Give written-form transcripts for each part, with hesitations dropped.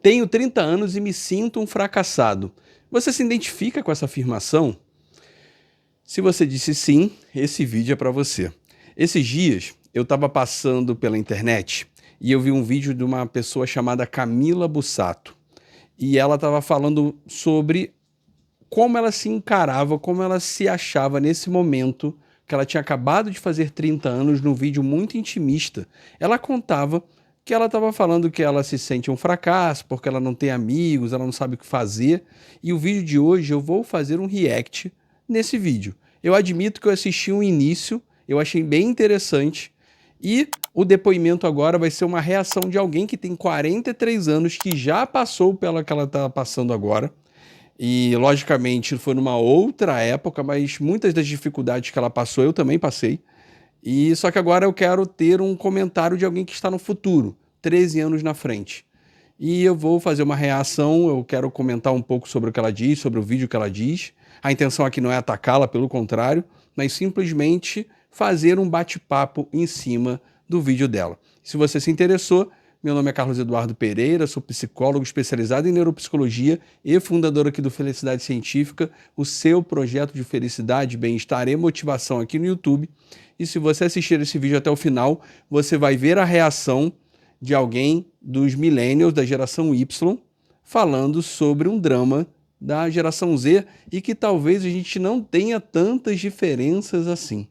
Tenho 30 anos e me sinto um fracassado. Você se identifica com essa afirmação? Se você disse sim, esse vídeo é para você. Esses dias eu estava passando pela internet e eu vi um vídeo de uma pessoa chamada Camila Bussato. E ela estava falando sobre como ela se encarava, como ela se achava nesse momento que ela tinha acabado de fazer 30 anos, num vídeo muito intimista. Ela contava que ela estava falando que ela se sente um fracasso, porque ela não tem amigos, ela não sabe o que fazer. E o vídeo de hoje eu vou fazer um react nesse vídeo. Eu admito que eu assisti um início, eu achei bem interessante, e o depoimento agora vai ser uma reação de alguém que tem 43 anos, que já passou pela que ela está passando agora. E, logicamente, foi numa outra época, mas muitas das dificuldades que ela passou, eu também passei. E só que agora eu quero ter um comentário de alguém que está no futuro, 13 anos na frente. E eu vou fazer uma reação, eu quero comentar um pouco sobre o que ela diz, sobre o vídeo que ela diz. A intenção aqui não é atacá-la, pelo contrário, mas simplesmente fazer um bate-papo em cima do vídeo dela. Se você se interessou, meu nome é Carlos Eduardo Pereira, sou psicólogo especializado em neuropsicologia e fundador aqui do Felicidade Científica, o seu projeto de felicidade, bem-estar e motivação aqui no YouTube. E se você assistir esse vídeo até o final, você vai ver a reação de alguém dos millennials, da geração Y, falando sobre um drama da geração Z e que talvez a gente não tenha tantas diferenças assim.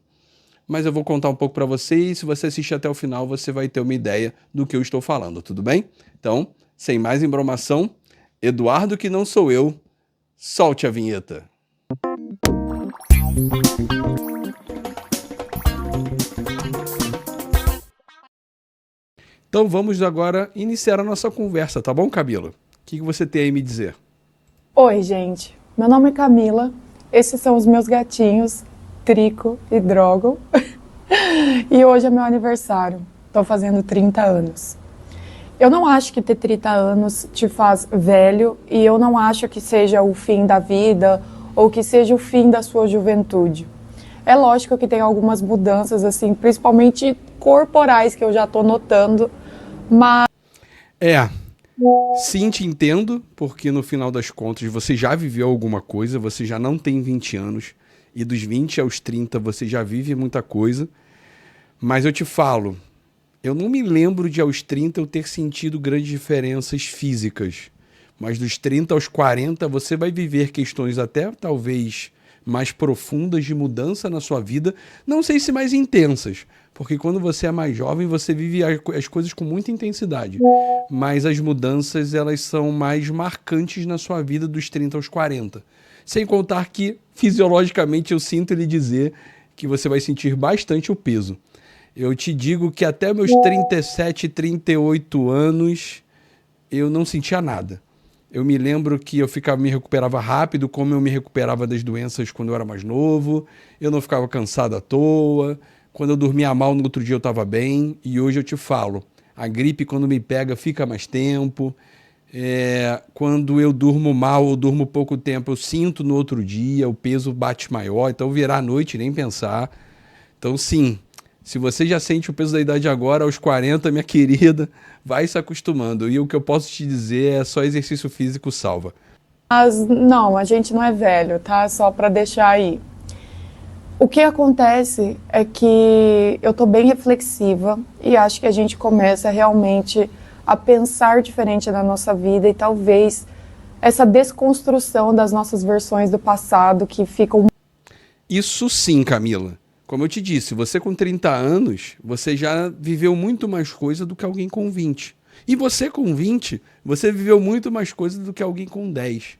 Mas eu vou contar um pouco para você e se você assistir até o final, você vai ter uma ideia do que eu estou falando, tudo bem? Então, sem mais embromação, Eduardo que não sou eu, solte a vinheta. Então vamos agora iniciar a nossa conversa, tá bom, Camila? O que você tem aí a me dizer? Oi, gente. Meu nome é Camila. Esses são os meus gatinhos, Trico e Drogo. E hoje é meu aniversário. Estou fazendo 30 anos. Eu não acho que ter 30 anos te faz velho e eu não acho que seja o fim da vida ou que seja o fim da sua juventude. É lógico que tem algumas mudanças, assim, principalmente corporais, que eu já estou notando, mas... Sim, te entendo, porque no final das contas você já viveu alguma coisa, você já não tem 20 anos, e dos 20 aos 30 você já vive muita coisa, mas eu te falo, eu não me lembro de aos 30 eu ter sentido grandes diferenças físicas, mas dos 30 aos 40 você vai viver questões até talvez mais profundas de mudança na sua vida, não sei se mais intensas, porque quando você é mais jovem você vive as coisas com muita intensidade, mas as mudanças elas são mais marcantes na sua vida dos 30 aos 40. Sem contar que fisiologicamente eu sinto lhe dizer que você vai sentir bastante o peso. Eu te digo que até meus 37, 38 anos eu não sentia nada. Eu me lembro que eu me recuperava rápido, como eu me recuperava das doenças quando eu era mais novo. Eu não ficava cansado à toa. Quando eu dormia mal, no outro dia eu estava bem. E hoje eu te falo, a gripe quando me pega fica mais tempo. Quando eu durmo mal ou durmo pouco tempo, eu sinto no outro dia, o peso bate maior. Então virar à noite, nem pensar. Então sim, se você já sente o peso da idade agora, aos 40, minha querida, vai se acostumando. E o que eu posso te dizer é só exercício físico salva. Mas não, a gente não é velho, tá? Só para deixar aí. O que acontece é que eu tô bem reflexiva e acho que a gente começa realmente a pensar diferente na nossa vida e talvez essa desconstrução das nossas versões do passado que ficam... Isso sim, Camila. Como eu te disse, você com 30 anos, você já viveu muito mais coisa do que alguém com 20. E você com 20, você viveu muito mais coisa do que alguém com 10.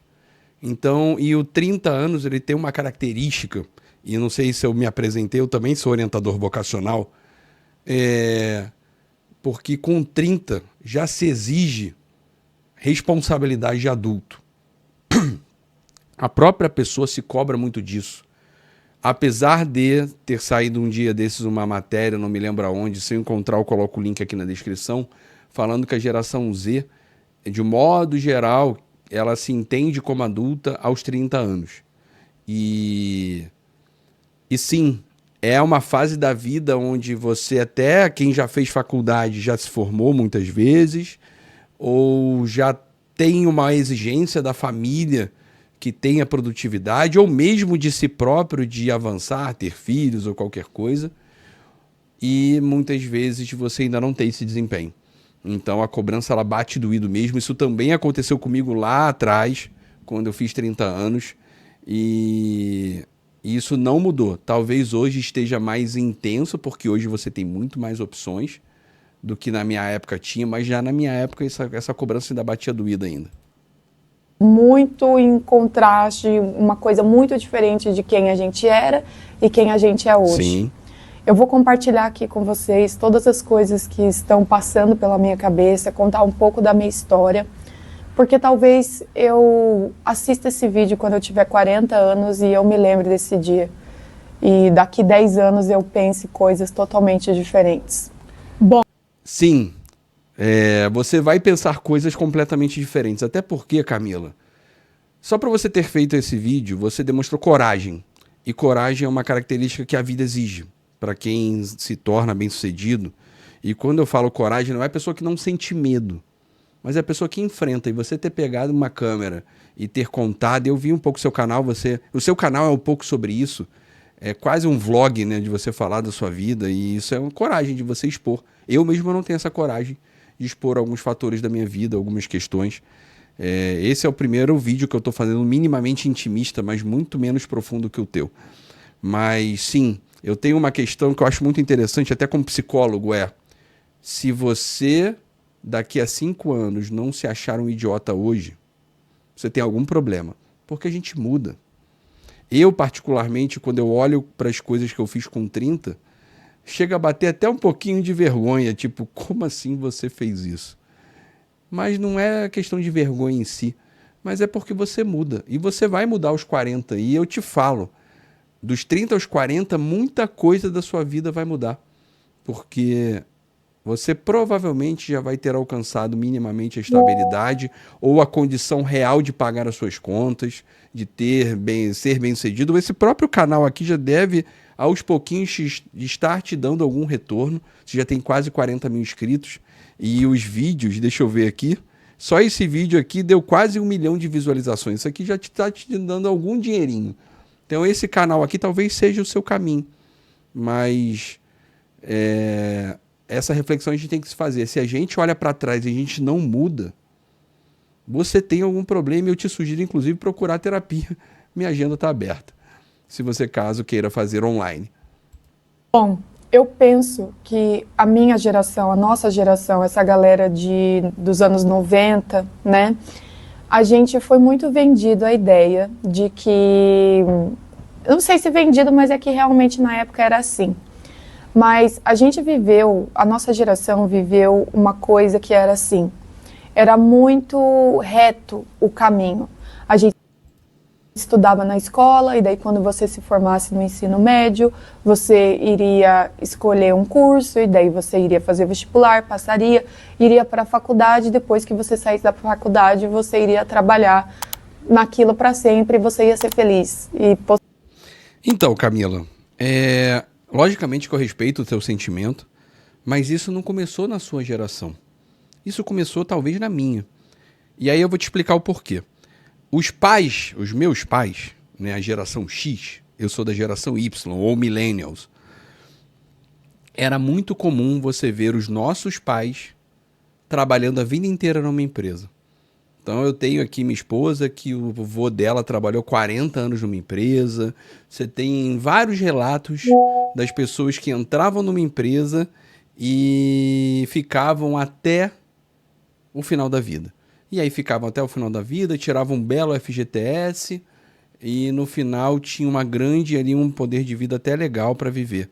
Então, e o 30 anos, ele tem uma característica, e não sei se eu me apresentei, eu também sou orientador vocacional, porque com 30 já se exige responsabilidade de adulto. A própria pessoa se cobra muito disso. Apesar de ter saído um dia desses uma matéria, não me lembro aonde, se eu encontrar eu coloco o link aqui na descrição, falando que a geração Z, de modo geral, ela se entende como adulta aos 30 anos. E sim, é uma fase da vida onde você até, quem já fez faculdade, já se formou muitas vezes, ou já tem uma exigência da família que tenha produtividade, ou mesmo de si próprio, de avançar, ter filhos ou qualquer coisa, e muitas vezes você ainda não tem esse desempenho. Então a cobrança ela bate doído mesmo. Isso também aconteceu comigo lá atrás, quando eu fiz 30 anos, e isso não mudou. Talvez hoje esteja mais intenso, porque hoje você tem muito mais opções do que na minha época tinha, mas já na minha época essa cobrança ainda batia doída ainda. Muito em contraste, uma coisa muito diferente de quem a gente era e quem a gente é hoje. Sim. Eu vou compartilhar aqui com vocês todas as coisas que estão passando pela minha cabeça, contar um pouco da minha história, porque talvez eu assista esse vídeo quando eu tiver 40 anos e eu me lembre desse dia. E daqui 10 anos eu pense coisas totalmente diferentes. Bom. Sim, você vai pensar coisas completamente diferentes. Até porque, Camila, só para você ter feito esse vídeo, você demonstrou coragem. E coragem é uma característica que a vida exige para quem se torna bem-sucedido. E quando eu falo coragem, não é a pessoa que não sente medo, mas é a pessoa que enfrenta. E você ter pegado uma câmera e ter contado, eu vi um pouco o seu canal, o seu canal é um pouco sobre isso, é quase um vlog, né, de você falar da sua vida, e isso é uma coragem de você expor. Eu mesmo não tenho essa coragem de expor alguns fatores da minha vida, algumas questões. Esse é o primeiro vídeo que eu estou fazendo minimamente intimista, mas muito menos profundo que o teu. Mas sim, eu tenho uma questão que eu acho muito interessante, até como psicólogo, se você daqui a 5 anos não se achar um idiota hoje, você tem algum problema, porque a gente muda. Eu, particularmente, quando eu olho para as coisas que eu fiz com 30, chega a bater até um pouquinho de vergonha, tipo, como assim você fez isso? Mas não é questão de vergonha em si, mas é porque você muda, e você vai mudar aos 40, e eu te falo, dos 30 aos 40, muita coisa da sua vida vai mudar, porque você provavelmente já vai ter alcançado minimamente a estabilidade ou a condição real de pagar as suas contas, de ser bem-sucedido. Esse próprio canal aqui já deve, aos pouquinhos, estar te dando algum retorno. Você já tem quase 40 mil inscritos. E os vídeos, deixa eu ver aqui, só esse vídeo aqui deu quase 1 milhão de visualizações. Isso aqui já está te dando algum dinheirinho. Então esse canal aqui talvez seja o seu caminho. Mas essa reflexão a gente tem que se fazer. Se a gente olha para trás e a gente não muda, você tem algum problema. Eu te sugiro, inclusive, procurar terapia. Minha agenda está aberta, se você, caso, queira fazer online. Bom, eu penso que a minha geração, a nossa geração, essa galera dos anos 90, né? A gente foi muito vendido a ideia de que... Eu não sei se vendido, mas é que realmente na época era assim. Mas a gente viveu, a nossa geração viveu uma coisa que era assim, era muito reto o caminho. A gente estudava na escola e daí quando você se formasse no ensino médio, você iria escolher um curso e daí você iria fazer vestibular, passaria, iria para a faculdade, depois que você saísse da faculdade, você iria trabalhar naquilo para sempre e você ia ser feliz. Então, Camila, logicamente que eu respeito o teu sentimento, mas isso não começou na sua geração. Isso começou talvez na minha. E aí eu vou te explicar o porquê. Os meus pais, né, a geração X, eu sou da geração Y, ou Millennials, era muito comum você ver os nossos pais trabalhando a vida inteira numa empresa. Então eu tenho aqui minha esposa, que o vovô dela trabalhou 40 anos numa empresa. Você tem vários relatos das pessoas que entravam numa empresa e ficavam até o final da vida. E aí ficavam até o final da vida, tiravam um belo FGTS e no final tinha um poder de vida até legal para viver,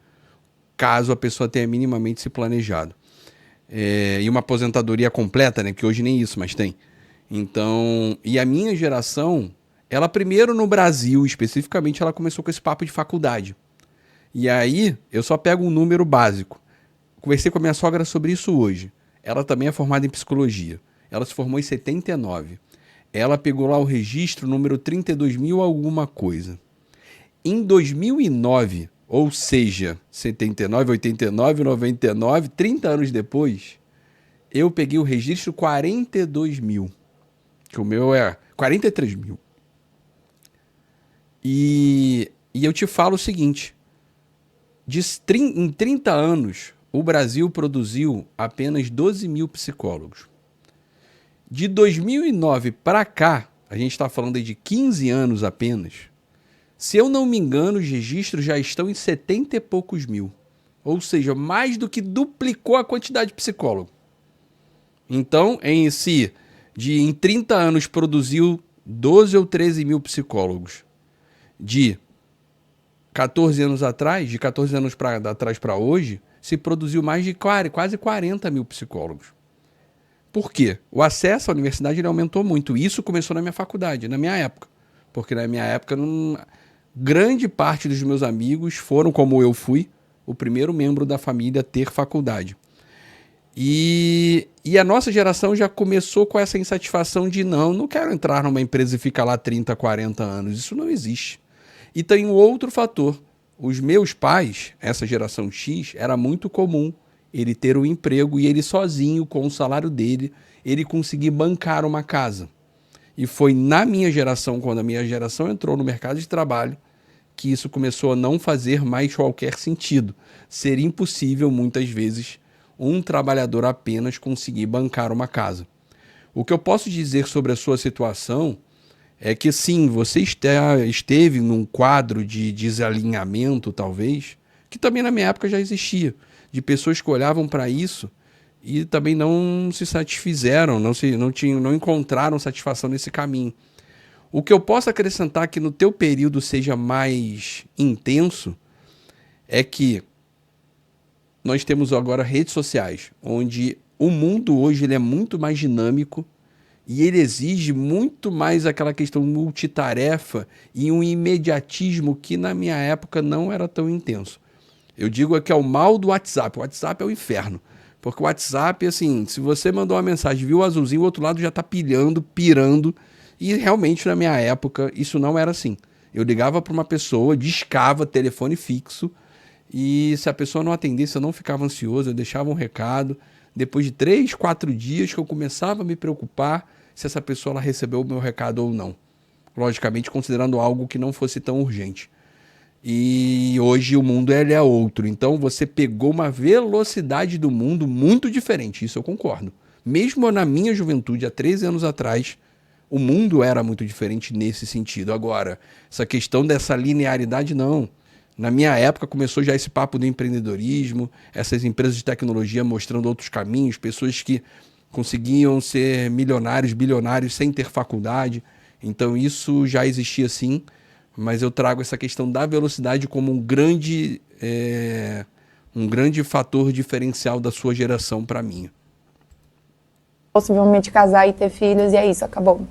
caso a pessoa tenha minimamente se planejado. E uma aposentadoria completa, né? Que hoje nem isso, mas tem. Então, e a minha geração, ela primeiro no Brasil, especificamente, ela começou com esse papo de faculdade. E aí, eu só pego um número básico. Conversei com a minha sogra sobre isso hoje. Ela também é formada em psicologia. Ela se formou em 79. Ela pegou lá o registro número 32.000 alguma coisa. Em 2009, ou seja, 79, 89, 99, 30 anos depois, eu peguei o registro 42.000. que o meu é 43 mil. E eu te falo o seguinte, em 30 anos, o Brasil produziu apenas 12 mil psicólogos. De 2009 para cá, a gente está falando aí de 15 anos apenas, se eu não me engano, os registros já estão em 70 e poucos mil. Ou seja, mais do que duplicou a quantidade de psicólogo. Então, em 30 anos produziu 12 ou 13 mil psicólogos. De 14 anos atrás, atrás para hoje, se produziu mais de quase 40 mil psicólogos. Por quê? O acesso à universidade ele aumentou muito. Isso começou na minha faculdade, na minha época. Porque na minha época, grande parte dos meus amigos foram, como eu fui, o primeiro membro da família a ter faculdade. E a nossa geração já começou com essa insatisfação de não quero entrar numa empresa e ficar lá 30, 40 anos. Isso não existe. E tem um outro fator. Os meus pais, essa geração X, era muito comum ele ter um emprego e ele sozinho, com o salário dele, ele conseguir bancar uma casa. E foi na minha geração, quando a minha geração entrou no mercado de trabalho, que isso começou a não fazer mais qualquer sentido. Ser impossível, muitas vezes, um trabalhador apenas conseguir bancar uma casa. O que eu posso dizer sobre a sua situação é que sim, você esteve num quadro de desalinhamento, talvez, que também na minha época já existia, de pessoas que olhavam para isso e também não se satisfizeram, não encontraram satisfação nesse caminho. O que eu posso acrescentar que no teu período seja mais intenso é que nós temos agora redes sociais, onde o mundo hoje ele é muito mais dinâmico e ele exige muito mais aquela questão multitarefa e um imediatismo que na minha época não era tão intenso. Eu digo que é o mal do WhatsApp. O WhatsApp é o inferno. Porque o WhatsApp, assim, se você mandou uma mensagem, viu o azulzinho, o outro lado já está pirando. E realmente, na minha época, isso não era assim. Eu ligava para uma pessoa, discava telefone fixo, e se a pessoa não atendesse, eu não ficava ansioso, eu deixava um recado. Depois de 3, 4 dias que eu começava a me preocupar se essa pessoa ela recebeu o meu recado ou não. Logicamente, considerando algo que não fosse tão urgente. E hoje o mundo ele é outro. Então você pegou uma velocidade do mundo muito diferente. Isso eu concordo. Mesmo na minha juventude, há 13 anos atrás, o mundo era muito diferente nesse sentido. Agora, essa questão dessa linearidade, não. Na minha época começou já esse papo do empreendedorismo, essas empresas de tecnologia mostrando outros caminhos, pessoas que conseguiam ser milionários, bilionários sem ter faculdade. Então isso já existia sim. Mas eu trago essa questão da velocidade como um grande fator diferencial da sua geração para mim. Possivelmente casar e ter filhos, e é isso, acabou.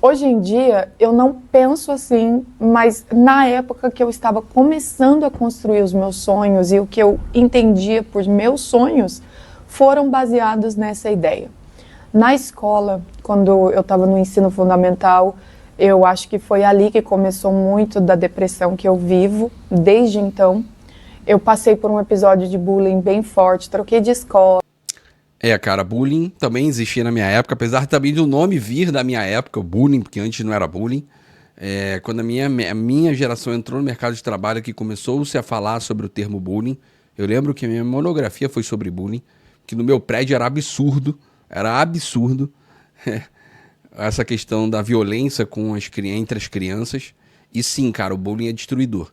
Hoje em dia, eu não penso assim, mas na época que eu estava começando a construir os meus sonhos e o que eu entendia por meus sonhos, foram baseados nessa ideia. Na escola, quando eu estava no ensino fundamental, eu acho que foi ali que começou muito da depressão que eu vivo. Desde então, eu passei por um episódio de bullying bem forte, troquei de escola. Cara, bullying também existia na minha época, apesar também do nome vir da minha época, bullying, porque antes não era bullying. Quando a minha geração entrou no mercado de trabalho, que começou-se a falar sobre o termo bullying, eu lembro que a minha monografia foi sobre bullying, que no meu prédio era absurdo essa questão da violência entre as crianças. E sim, cara, o bullying é destruidor.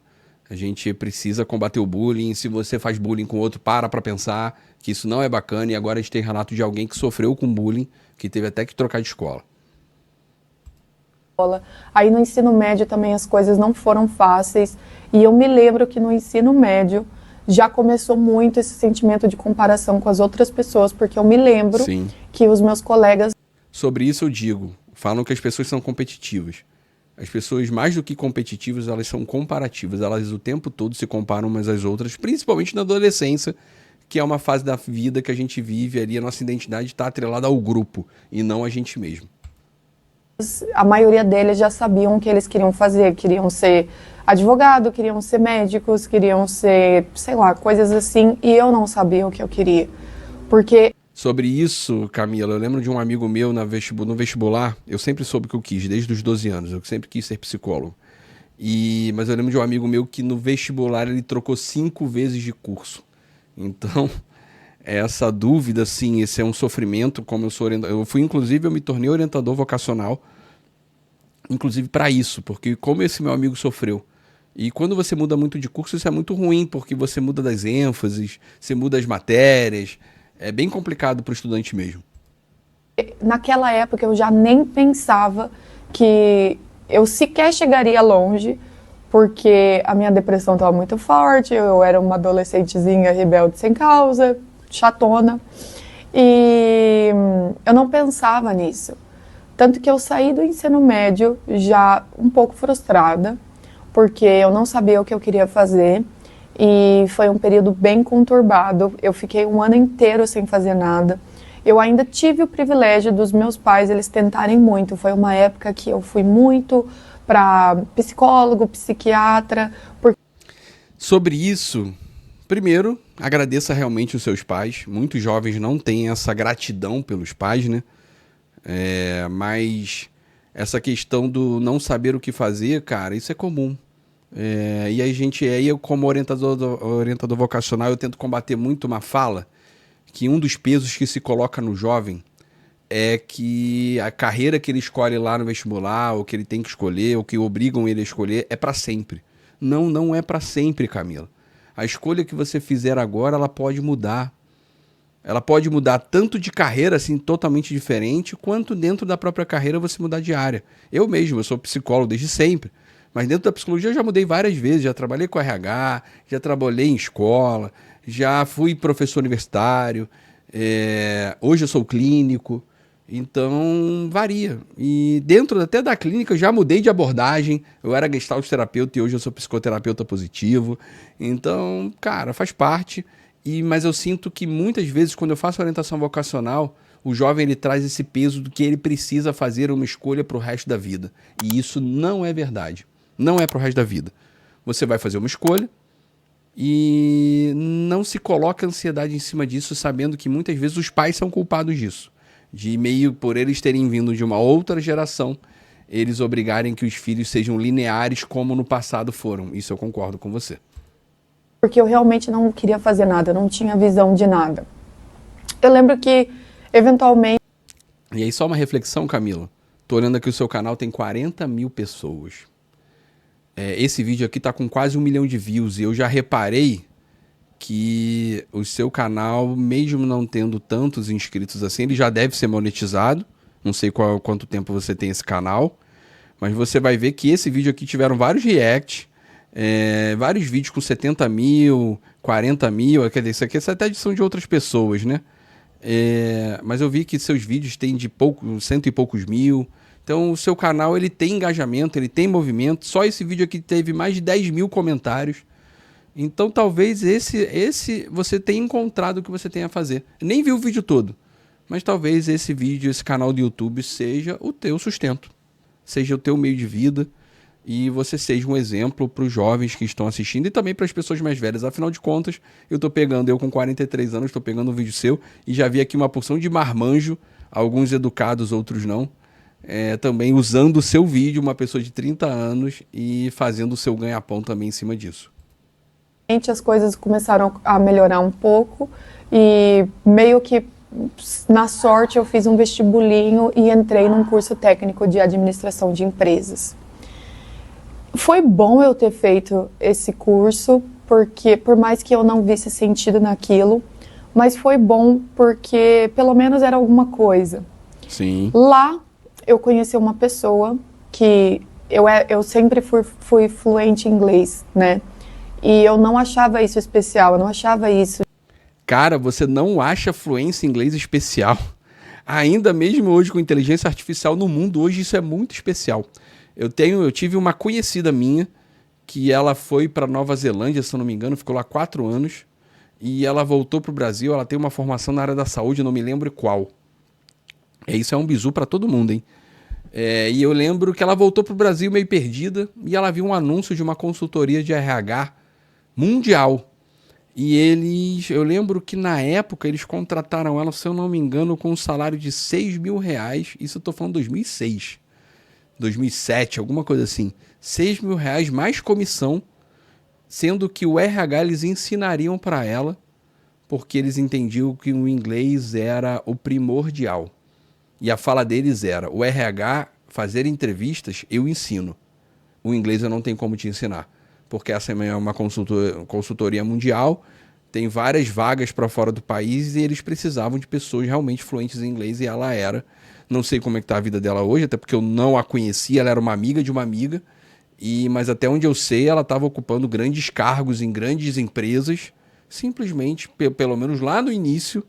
A gente precisa combater o bullying. Se você faz bullying com outro, para pensar que isso não é bacana. E agora a gente tem relato de alguém que sofreu com bullying, que teve até que trocar de escola. Aí no ensino médio também as coisas não foram fáceis. E eu me lembro que no ensino médio já começou muito esse sentimento de comparação com as outras pessoas, porque eu me lembro Sim. que os meus colegas... Sobre isso eu digo, falam que as pessoas são competitivas. As pessoas, mais do que competitivas, elas são comparativas. Elas o tempo todo se comparam umas às outras, principalmente na adolescência, que é uma fase da vida que a gente vive ali, a nossa identidade está atrelada ao grupo e não a gente mesmo. A maioria deles já sabiam o que eles queriam fazer, queriam ser advogado, queriam ser médicos, queriam ser, sei lá, coisas assim, e eu não sabia o que eu queria. Porque... Sobre isso, Camila, eu lembro de um amigo meu no vestibular, eu sempre soube o que eu quis, desde os 12 anos, eu sempre quis ser psicólogo. Mas eu lembro de um amigo meu que no vestibular ele trocou 5 vezes de curso. Então, essa dúvida, sim, esse é um sofrimento, como eu sou orientador. Eu me tornei orientador vocacional, inclusive para isso, porque como esse meu amigo sofreu. E quando você muda muito de curso, isso é muito ruim, porque você muda das ênfases, você muda as matérias. É bem complicado para o estudante mesmo. Naquela época eu já nem pensava que eu sequer chegaria longe, porque a minha depressão estava muito forte, eu era uma adolescentezinha rebelde sem causa, chatona, e eu não pensava nisso. Tanto que eu saí do ensino médio já um pouco frustrada, porque eu não sabia o que eu queria fazer, e foi um período bem conturbado. Eu fiquei um ano inteiro sem fazer nada. Eu ainda tive o privilégio dos meus pais, eles tentarem muito. Foi uma época que eu fui muito para psicólogo, psiquiatra. Sobre isso, primeiro, agradeça realmente os seus pais. Muitos jovens não têm essa gratidão pelos pais, né? Mas essa questão do não saber o que fazer, cara, isso é comum. E eu como orientador vocacional, eu tento combater muito uma fala que um dos pesos que se coloca no jovem é que a carreira que ele escolhe lá no vestibular, ou que ele tem que escolher, ou que obrigam ele a escolher, é para sempre. Não, não é para sempre, Camila. A escolha que você fizer agora, ela pode mudar. Ela pode mudar tanto de carreira, assim, totalmente diferente, quanto dentro da própria carreira você mudar de área. Eu mesmo, eu sou psicólogo desde sempre. Mas dentro da psicologia eu já mudei várias vezes, já trabalhei com RH, já trabalhei em escola, já fui professor universitário, hoje eu sou clínico, então varia. E dentro até da clínica eu já mudei de abordagem, eu era gestalt terapeuta e hoje eu sou psicoterapeuta positivo. Então, cara, faz parte. Mas eu sinto que muitas vezes quando eu faço orientação vocacional, o jovem ele traz esse peso do que ele precisa fazer uma escolha para o resto da vida. E isso não é verdade. Não é para o resto da vida. Você vai fazer uma escolha e não se coloca ansiedade em cima disso, sabendo que muitas vezes os pais são culpados disso. De meio por eles terem vindo de uma outra geração, eles obrigarem que os filhos sejam lineares como no passado foram. Isso eu concordo com você. Porque eu realmente não queria fazer nada, eu não tinha visão de nada. Eu lembro que, eventualmente... E aí só uma reflexão, Camila. Tô olhando aqui o seu canal, tem 40 mil pessoas. Esse vídeo aqui tá com quase 1 milhão de views e eu já reparei que o seu canal, mesmo não tendo tantos inscritos assim, ele já deve ser monetizado. Não sei quanto tempo você tem esse canal, mas você vai ver que esse vídeo aqui tiveram vários reacts, vários vídeos com 70 mil, 40 mil, quer dizer, isso aqui é até edição de outras pessoas, né? Mas eu vi que seus vídeos têm de cento e poucos mil. Então o seu canal ele tem engajamento, ele tem movimento. Só esse vídeo aqui teve mais de 10 mil comentários. Então talvez esse você tenha encontrado o que você tem a fazer. Nem vi o vídeo todo, mas talvez esse vídeo, esse canal do YouTube seja o teu sustento, seja o teu meio de vida e você seja um exemplo para os jovens que estão assistindo e também para as pessoas mais velhas. Afinal de contas, eu com 43 anos, estou pegando um vídeo seu e já vi aqui uma porção de marmanjo, alguns educados, outros não. Também usando o seu vídeo, uma pessoa de 30 anos e fazendo o seu ganha-pão também em cima disso. As coisas começaram a melhorar um pouco e meio que na sorte eu fiz um vestibulinho e entrei num curso técnico de administração de empresas. Foi bom eu ter feito esse curso, porque por mais que eu não visse sentido naquilo, mas foi bom porque pelo menos era alguma coisa. Sim. Lá eu conheci uma pessoa que eu sempre fui fluente em inglês, né? E eu não achava isso especial, eu não achava isso. Cara, você não acha fluência em inglês especial? Ainda mesmo hoje com inteligência artificial no mundo, hoje isso é muito especial. Eu tive uma conhecida minha que ela foi para Nova Zelândia, se eu não me engano, ficou lá 4 anos e ela voltou para o Brasil. Ela tem uma formação na área da saúde, não me lembro qual. Isso é um bizu para todo mundo, hein? E eu lembro que ela voltou para o Brasil meio perdida e ela viu um anúncio de uma consultoria de RH mundial. E eles, eu lembro que na época eles contrataram ela, se eu não me engano, com um salário de R$ 6.000. Isso eu tô falando 2006, 2007, alguma coisa assim. R$ 6.000 mais comissão, sendo que o RH eles ensinariam para ela, porque eles entendiam que o inglês era o primordial. E a fala deles era, o RH, fazer entrevistas, eu ensino. O inglês eu não tenho como te ensinar. Porque essa é uma consultoria mundial, tem várias vagas para fora do país e eles precisavam de pessoas realmente fluentes em inglês e ela era. Não sei como é que tá a vida dela hoje, até porque eu não a conhecia, ela era uma amiga de uma amiga, mas até onde eu sei ela estava ocupando grandes cargos em grandes empresas, simplesmente, pelo menos lá no início,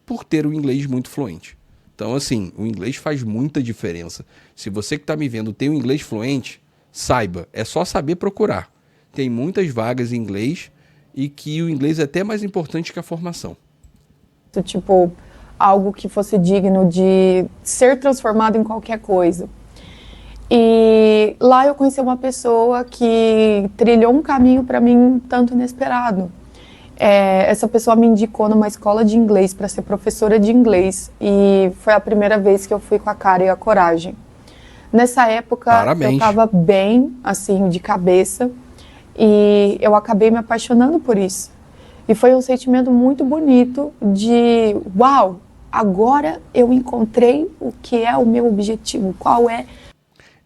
por ter o inglês muito fluente. Então, assim, o inglês faz muita diferença. Se você que está me vendo tem o inglês fluente, saiba, é só saber procurar. Tem muitas vagas em inglês e que o inglês é até mais importante que a formação. Tipo, algo que fosse digno de ser transformado em qualquer coisa. E lá eu conheci uma pessoa que trilhou um caminho para mim tanto inesperado. Essa pessoa me indicou numa escola de inglês para ser professora de inglês e foi a primeira vez que eu fui com a cara e a coragem. Nessa época, Parabéns. eu estava bem, assim, de cabeça, e eu acabei me apaixonando por isso. E foi um sentimento muito bonito de, uau, agora eu encontrei o que é o meu objetivo, qual é.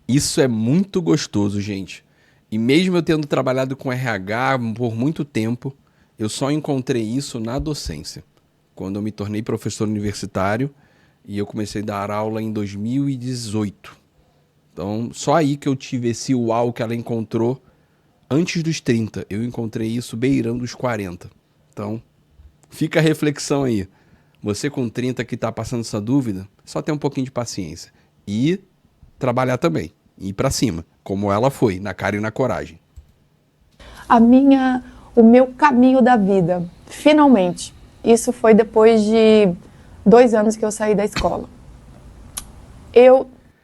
Isso é muito gostoso, gente. E mesmo eu tendo trabalhado com RH por muito tempo, eu só encontrei isso na docência. Quando eu me tornei professor universitário e eu comecei a dar aula em 2018. Então, só aí que eu tive esse uau que ela encontrou antes dos 30. Eu encontrei isso beirando os 40. Então, fica a reflexão aí. Você com 30 que está passando essa dúvida, só tem um pouquinho de paciência. E trabalhar também. Ir para cima, como ela foi, na cara e na coragem. O meu caminho da vida, finalmente. Isso foi depois de 2 anos que eu saí da escola.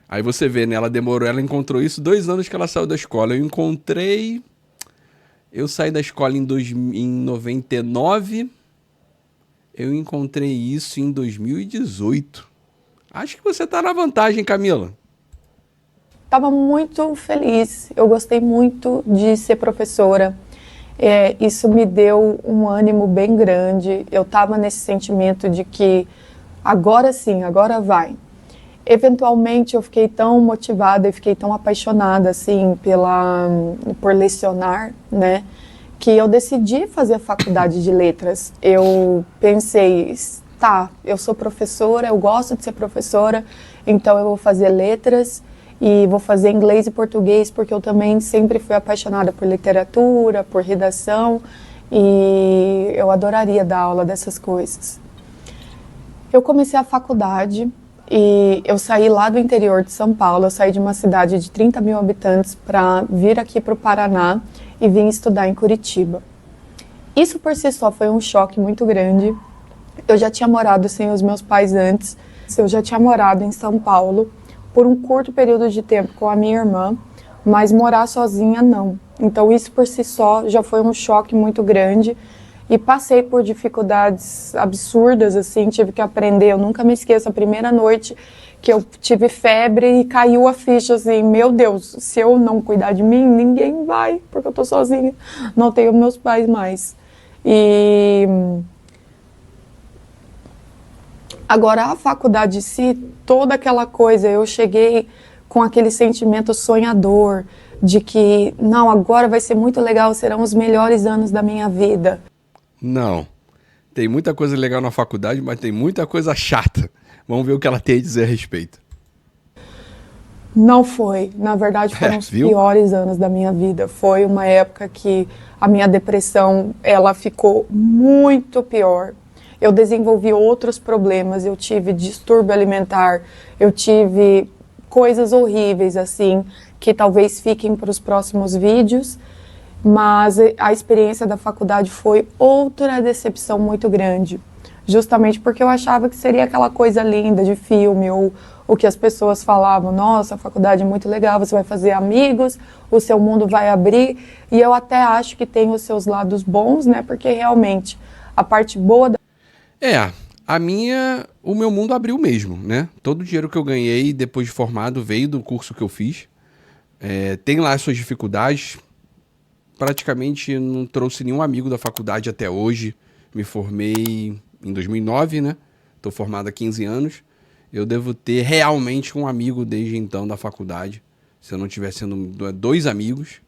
Aí você vê, né? Ela demorou, ela encontrou isso 2 anos que ela saiu da escola. Eu saí da escola em 99, eu encontrei isso em 2018. Acho que você tá na vantagem, Camila. Estava muito feliz, eu gostei muito de ser professora. Isso me deu um ânimo bem grande. Eu estava nesse sentimento de que agora sim, agora vai. Eventualmente eu fiquei tão motivada e fiquei tão apaixonada assim por lecionar, né, que eu decidi fazer a faculdade de letras. Eu pensei, tá, eu sou professora, eu gosto de ser professora, então eu vou fazer letras e vou fazer inglês e português porque eu também sempre fui apaixonada por literatura, por redação e eu adoraria dar aula dessas coisas. Eu comecei a faculdade e eu saí lá do interior de São Paulo, eu saí de uma cidade de 30 mil habitantes para vir aqui para o Paraná e vim estudar em Curitiba. Isso por si só foi um choque muito grande. Eu já tinha morado sem os meus pais antes, eu já tinha morado em São Paulo por um curto período de tempo com a minha irmã, mas morar sozinha não. Então isso por si só já foi um choque muito grande. E passei por dificuldades absurdas, assim, tive que aprender. Eu nunca me esqueço, a primeira noite que eu tive febre e caiu a ficha, assim, meu Deus, se eu não cuidar de mim, ninguém vai, porque eu tô sozinha, não tenho meus pais mais. E agora a faculdade em si, toda aquela coisa, eu cheguei com aquele sentimento sonhador de que, não, agora vai ser muito legal, serão os melhores anos da minha vida. Não. Tem muita coisa legal na faculdade, mas tem muita coisa chata. Vamos ver o que ela tem a dizer a respeito. Não foi. Na verdade, foram os piores anos da minha vida. Foi uma época que a minha depressão, ela ficou muito pior. Eu desenvolvi outros problemas, eu tive distúrbio alimentar, eu tive coisas horríveis, assim, que talvez fiquem para os próximos vídeos. Mas a experiência da faculdade foi outra decepção muito grande. Justamente porque eu achava que seria aquela coisa linda de filme, ou o que as pessoas falavam, nossa, a faculdade é muito legal, você vai fazer amigos, o seu mundo vai abrir, e eu até acho que tem os seus lados bons, né, porque realmente a parte boa da... O meu mundo abriu mesmo, né? Todo o dinheiro que eu ganhei depois de formado veio do curso que eu fiz. Tem lá as suas dificuldades. Praticamente não trouxe nenhum amigo da faculdade até hoje. Me formei em 2009, né? Tô formado há 15 anos. Eu devo ter realmente um amigo desde então da faculdade. Se eu não tiver sendo dois amigos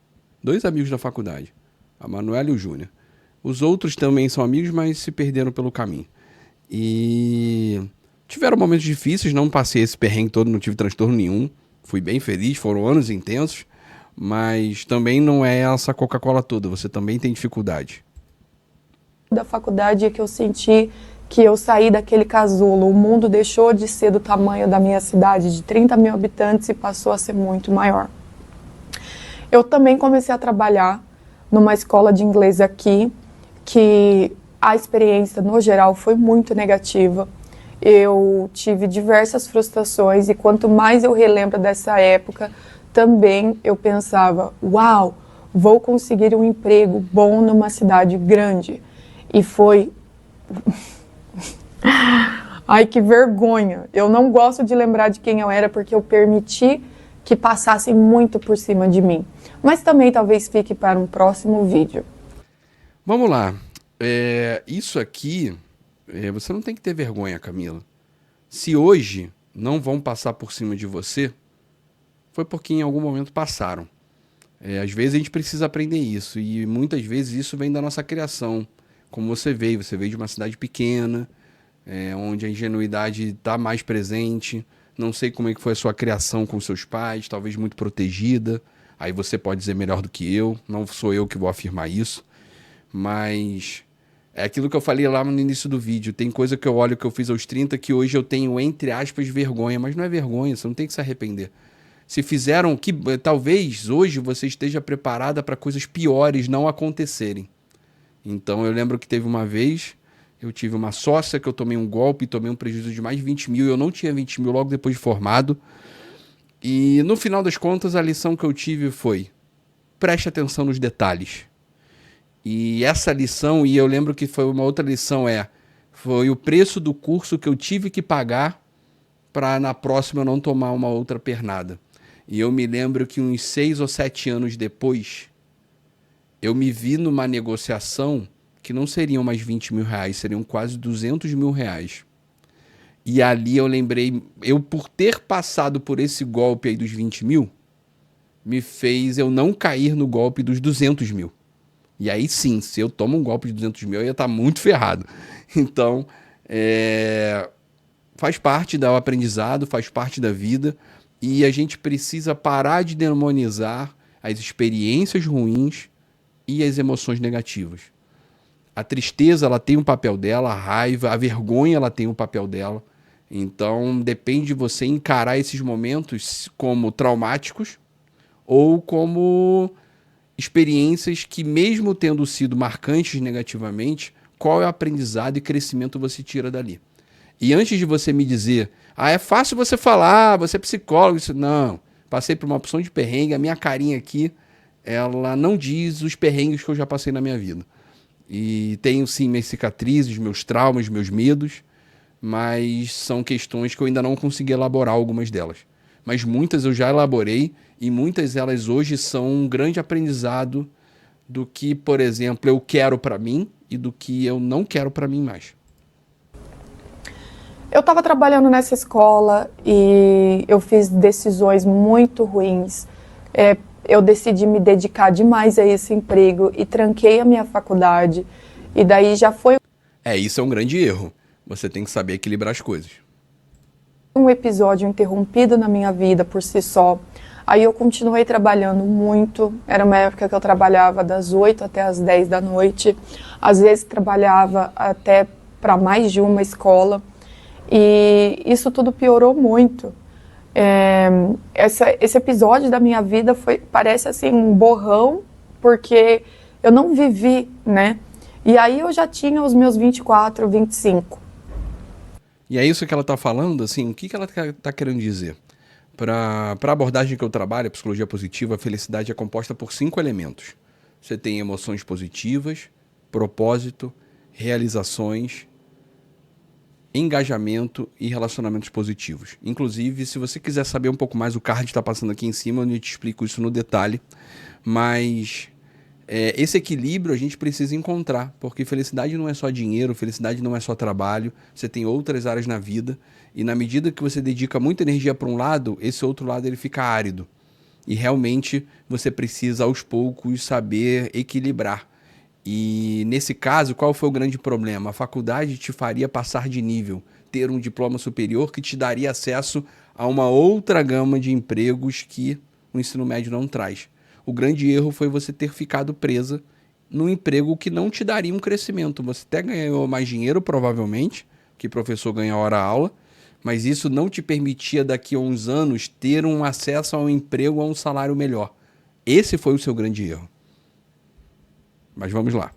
da faculdade. A Manuela e o Júnior. Os outros também são amigos, mas se perderam pelo caminho. E tiveram momentos difíceis, não passei esse perrengue todo, não tive transtorno nenhum. Fui bem feliz, foram anos intensos, mas também não é essa Coca-Cola toda, você também tem dificuldade. Da faculdade é que eu senti que eu saí daquele casulo, o mundo deixou de ser do tamanho da minha cidade, de 30 mil habitantes, e passou a ser muito maior. Eu também comecei a trabalhar numa escola de inglês aqui, que a experiência, no geral, foi muito negativa. Eu tive diversas frustrações e quanto mais eu relembro dessa época, também eu pensava, uau, vou conseguir um emprego bom numa cidade grande. E foi... Ai, que vergonha! Eu não gosto de lembrar de quem eu era porque eu permiti que passassem muito por cima de mim. Mas também talvez fique para um próximo vídeo. Vamos lá. Isso aqui, você não tem que ter vergonha, Camila. Se hoje não vão passar por cima de você, foi porque em algum momento passaram. Às vezes a gente precisa aprender isso, e muitas vezes isso vem da nossa criação. Como você veio de uma cidade pequena, onde a ingenuidade está mais presente. Não sei como é que foi a sua criação com seus pais, talvez muito protegida. Aí você pode dizer melhor do que eu, não sou eu que vou afirmar isso. Mas é aquilo que eu falei lá no início do vídeo. Tem coisa que eu olho que eu fiz aos 30 que hoje eu tenho, entre aspas, vergonha. Mas não é vergonha, você não tem que se arrepender. Se fizeram que talvez hoje você esteja preparada para coisas piores não acontecerem. Então eu lembro que teve uma vez, eu tive uma sócia que eu tomei um golpe, tomei um prejuízo de mais de 20 mil. Eu não tinha 20 mil logo depois de formado. E no final das contas a lição que eu tive foi: preste atenção nos detalhes. E essa lição, e eu lembro que foi uma outra lição, foi o preço do curso que eu tive que pagar para na próxima eu não tomar uma outra pernada. E eu me lembro que uns 6 ou 7 anos depois, eu me vi numa negociação que não seriam mais 20 mil reais, seriam quase 200 mil reais. E ali eu lembrei, eu por ter passado por esse golpe aí dos 20 mil, me fez eu não cair no golpe dos 200 mil. E aí sim, se eu tomo um golpe de 200 mil, eu ia estar muito ferrado. Então, faz parte do aprendizado, faz parte da vida, e a gente precisa parar de demonizar as experiências ruins e as emoções negativas. A tristeza, ela tem um papel dela, a raiva, a vergonha, ela tem um papel dela. Então, depende de você encarar esses momentos como traumáticos ou como experiências que, mesmo tendo sido marcantes negativamente, qual é o aprendizado e crescimento você tira dali. E antes de você me dizer, é fácil você falar, você é psicólogo, isso não, passei por uma opção de perrengue, a minha carinha aqui, ela não diz os perrengues que eu já passei na minha vida. E tenho sim minhas cicatrizes, meus traumas, meus medos, mas são questões que eu ainda não consegui elaborar algumas delas. Mas muitas eu já elaborei, e muitas delas hoje são um grande aprendizado do que, por exemplo, eu quero para mim e do que eu não quero para mim mais. Eu estava trabalhando nessa escola e eu fiz decisões muito ruins. Eu decidi me dedicar demais a esse emprego e tranquei a minha faculdade. E daí já foi... Isso é um grande erro. Você tem que saber equilibrar as coisas. Um episódio interrompido na minha vida por si só. Aí eu continuei trabalhando muito. Era uma época que eu trabalhava das 8 até as 10 da noite. Às vezes trabalhava até para mais de uma escola. E isso tudo piorou muito. Esse episódio da minha vida parece assim um borrão, porque eu não vivi, né? E aí eu já tinha os meus 24, 25. E é isso que ela está falando, assim, o que ela está querendo dizer? Para a abordagem que eu trabalho, a psicologia positiva, a felicidade é composta por 5 elementos. Você tem emoções positivas, propósito, realizações, engajamento e relacionamentos positivos. Inclusive, se você quiser saber um pouco mais, o card está passando aqui em cima, onde eu te explico isso no detalhe. Mas esse equilíbrio a gente precisa encontrar, porque felicidade não é só dinheiro, felicidade não é só trabalho, você tem outras áreas na vida, e na medida que você dedica muita energia para um lado, esse outro lado ele fica árido. E realmente você precisa aos poucos saber equilibrar. E nesse caso, qual foi o grande problema? A faculdade te faria passar de nível, ter um diploma superior que te daria acesso a uma outra gama de empregos que o ensino médio não traz. O grande erro foi você ter ficado presa num emprego que não te daria um crescimento. Você até ganhou mais dinheiro, provavelmente, que professor ganha hora-aula, mas isso não te permitia daqui a uns anos ter um acesso a um emprego, a um salário melhor. Esse foi o seu grande erro. Mas vamos lá.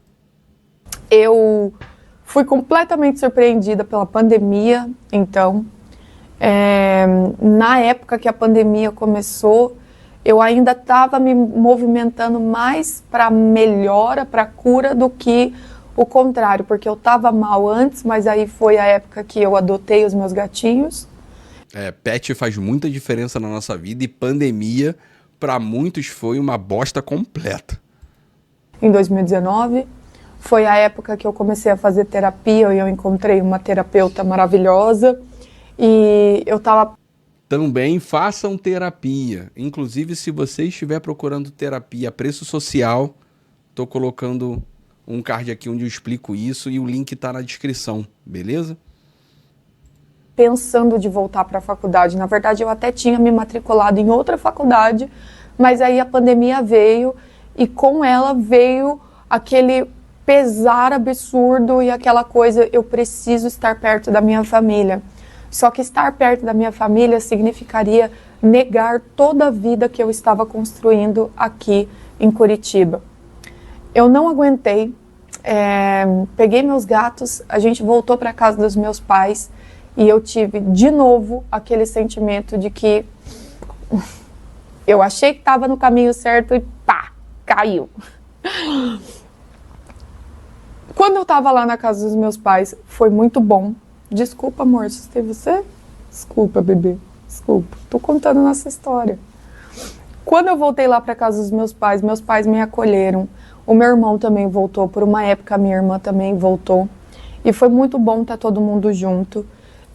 Eu fui completamente surpreendida pela pandemia, então, na época que a pandemia começou, eu ainda estava me movimentando mais para melhora, para cura, do que o contrário, porque eu estava mal antes, mas aí foi a época que eu adotei os meus gatinhos. Pet faz muita diferença na nossa vida e pandemia, para muitos, foi uma bosta completa. Em 2019, foi a época que eu comecei a fazer terapia e eu encontrei uma terapeuta maravilhosa e eu estava... Também façam terapia. Inclusive, se você estiver procurando terapia a preço social, estou colocando um card aqui onde eu explico isso e o link está na descrição, beleza? Pensando de voltar para a faculdade. Na verdade, eu até tinha me matriculado em outra faculdade, mas aí a pandemia veio e com ela veio aquele pesar absurdo e aquela coisa, eu preciso estar perto da minha família. Só que estar perto da minha família significaria negar toda a vida que eu estava construindo aqui em Curitiba. Eu não aguentei, peguei meus gatos, a gente voltou para a casa dos meus pais e eu tive de novo aquele sentimento de que eu achei que estava no caminho certo e pá, caiu. Quando eu estava lá na casa dos meus pais, foi muito bom. Desculpa, amor, assustei você? Desculpa, bebê. Desculpa. Tô contando nossa história. Quando eu voltei lá para casa dos meus pais me acolheram. O meu irmão também voltou. Por uma época, a minha irmã também voltou. E foi muito bom estar todo mundo junto.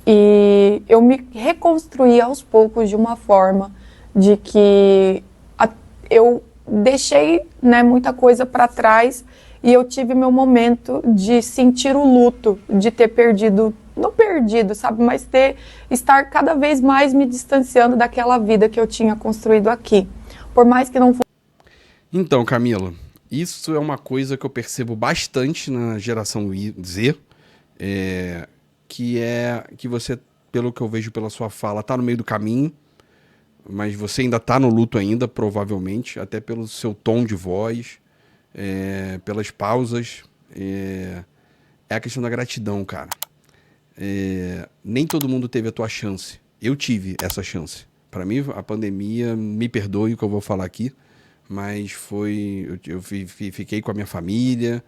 E eu me reconstruí aos poucos de uma forma de que eu deixei, né, muita coisa para trás e eu tive meu momento de sentir o luto, de ter perdido, não perdido, sabe, mas estar cada vez mais me distanciando daquela vida que eu tinha construído aqui. Por mais que não fosse... Então, Camila, isso é uma coisa que eu percebo bastante na geração Z, que você, pelo que eu vejo pela sua fala, tá no meio do caminho, mas você ainda tá no luto ainda, provavelmente, até pelo seu tom de voz, pelas pausas. É a questão da gratidão, cara. Nem todo mundo teve a tua chance. Eu tive essa chance. Para mim, a pandemia, me perdoe o que eu vou falar aqui, mas foi... Eu fiquei com a minha família,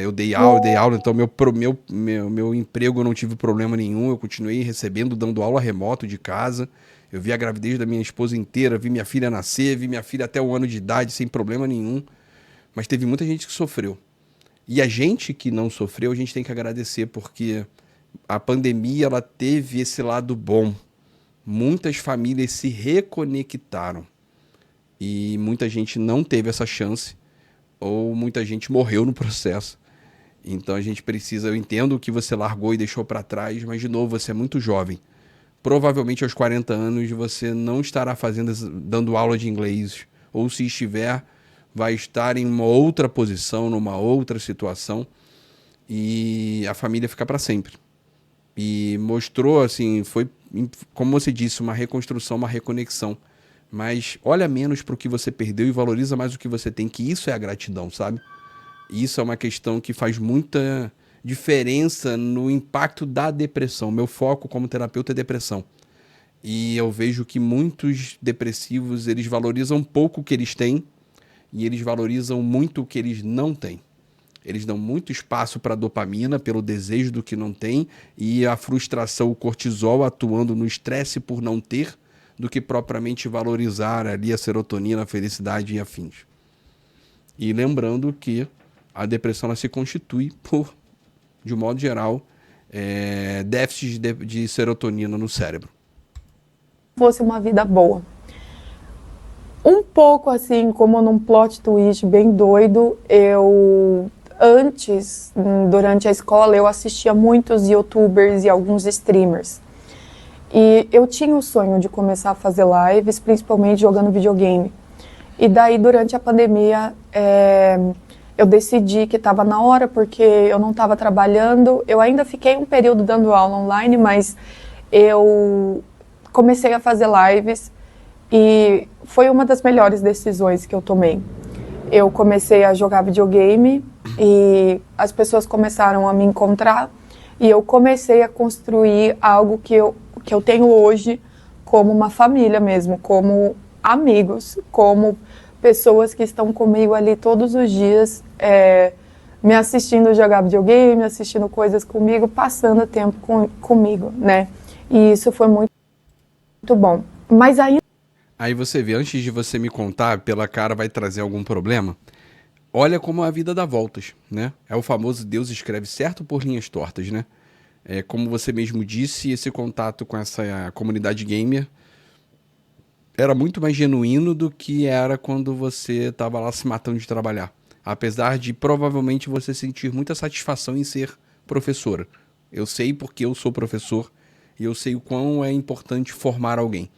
eu dei aula, então meu emprego eu não tive problema nenhum, eu continuei recebendo, dando aula remoto de casa. Eu vi a gravidez da minha esposa inteira, vi minha filha nascer, vi minha filha até 1 ano de idade sem problema nenhum. Mas teve muita gente que sofreu. E a gente que não sofreu, a gente tem que agradecer, porque a pandemia ela teve esse lado bom. Muitas famílias se reconectaram. E muita gente não teve essa chance, ou muita gente morreu no processo. Então a gente precisa... Eu entendo que você largou e deixou para trás, mas de novo, você é muito jovem. Provavelmente aos 40 anos você não estará dando aula de inglês, ou se estiver, vai estar em uma outra posição, numa outra situação, e a família fica para sempre. E mostrou, assim, foi, como você disse, uma reconstrução, uma reconexão. Mas olha menos para o que você perdeu e valoriza mais o que você tem, que isso é a gratidão, sabe? Isso é uma questão que faz muita diferença no impacto da depressão. Meu foco como terapeuta é depressão. E eu vejo que muitos depressivos, eles valorizam pouco o que eles têm e eles valorizam muito o que eles não têm. Eles dão muito espaço para a dopamina, pelo desejo do que não tem, e a frustração, o cortisol atuando no estresse por não ter, do que propriamente valorizar ali a serotonina, a felicidade e afins. E lembrando que a depressão ela se constitui por, de um modo geral, déficit de serotonina no cérebro. Fosse uma vida boa. Um pouco assim, como num plot twist bem doido, antes, durante a escola, eu assistia muitos YouTubers e alguns streamers. E eu tinha o sonho de começar a fazer lives, principalmente jogando videogame. E daí, durante a pandemia, eu decidi que estava na hora, porque eu não estava trabalhando. Eu ainda fiquei um período dando aula online, mas eu comecei a fazer lives e foi uma das melhores decisões que eu tomei. Eu comecei a jogar videogame e as pessoas começaram a me encontrar e eu comecei a construir algo que eu tenho hoje como uma família mesmo, como amigos, como pessoas que estão comigo ali todos os dias, me assistindo jogar videogame, assistindo coisas comigo, passando tempo comigo, né? E isso foi muito bom. Mas Aí você vê, antes de você me contar, pela cara vai trazer algum problema, olha como a vida dá voltas, né? É o famoso Deus escreve certo por linhas tortas, né? Como você mesmo disse, esse contato com essa comunidade gamer era muito mais genuíno do que era quando você estava lá se matando de trabalhar. Apesar de provavelmente você sentir muita satisfação em ser professora. Eu sei porque eu sou professor e eu sei o quão é importante formar alguém.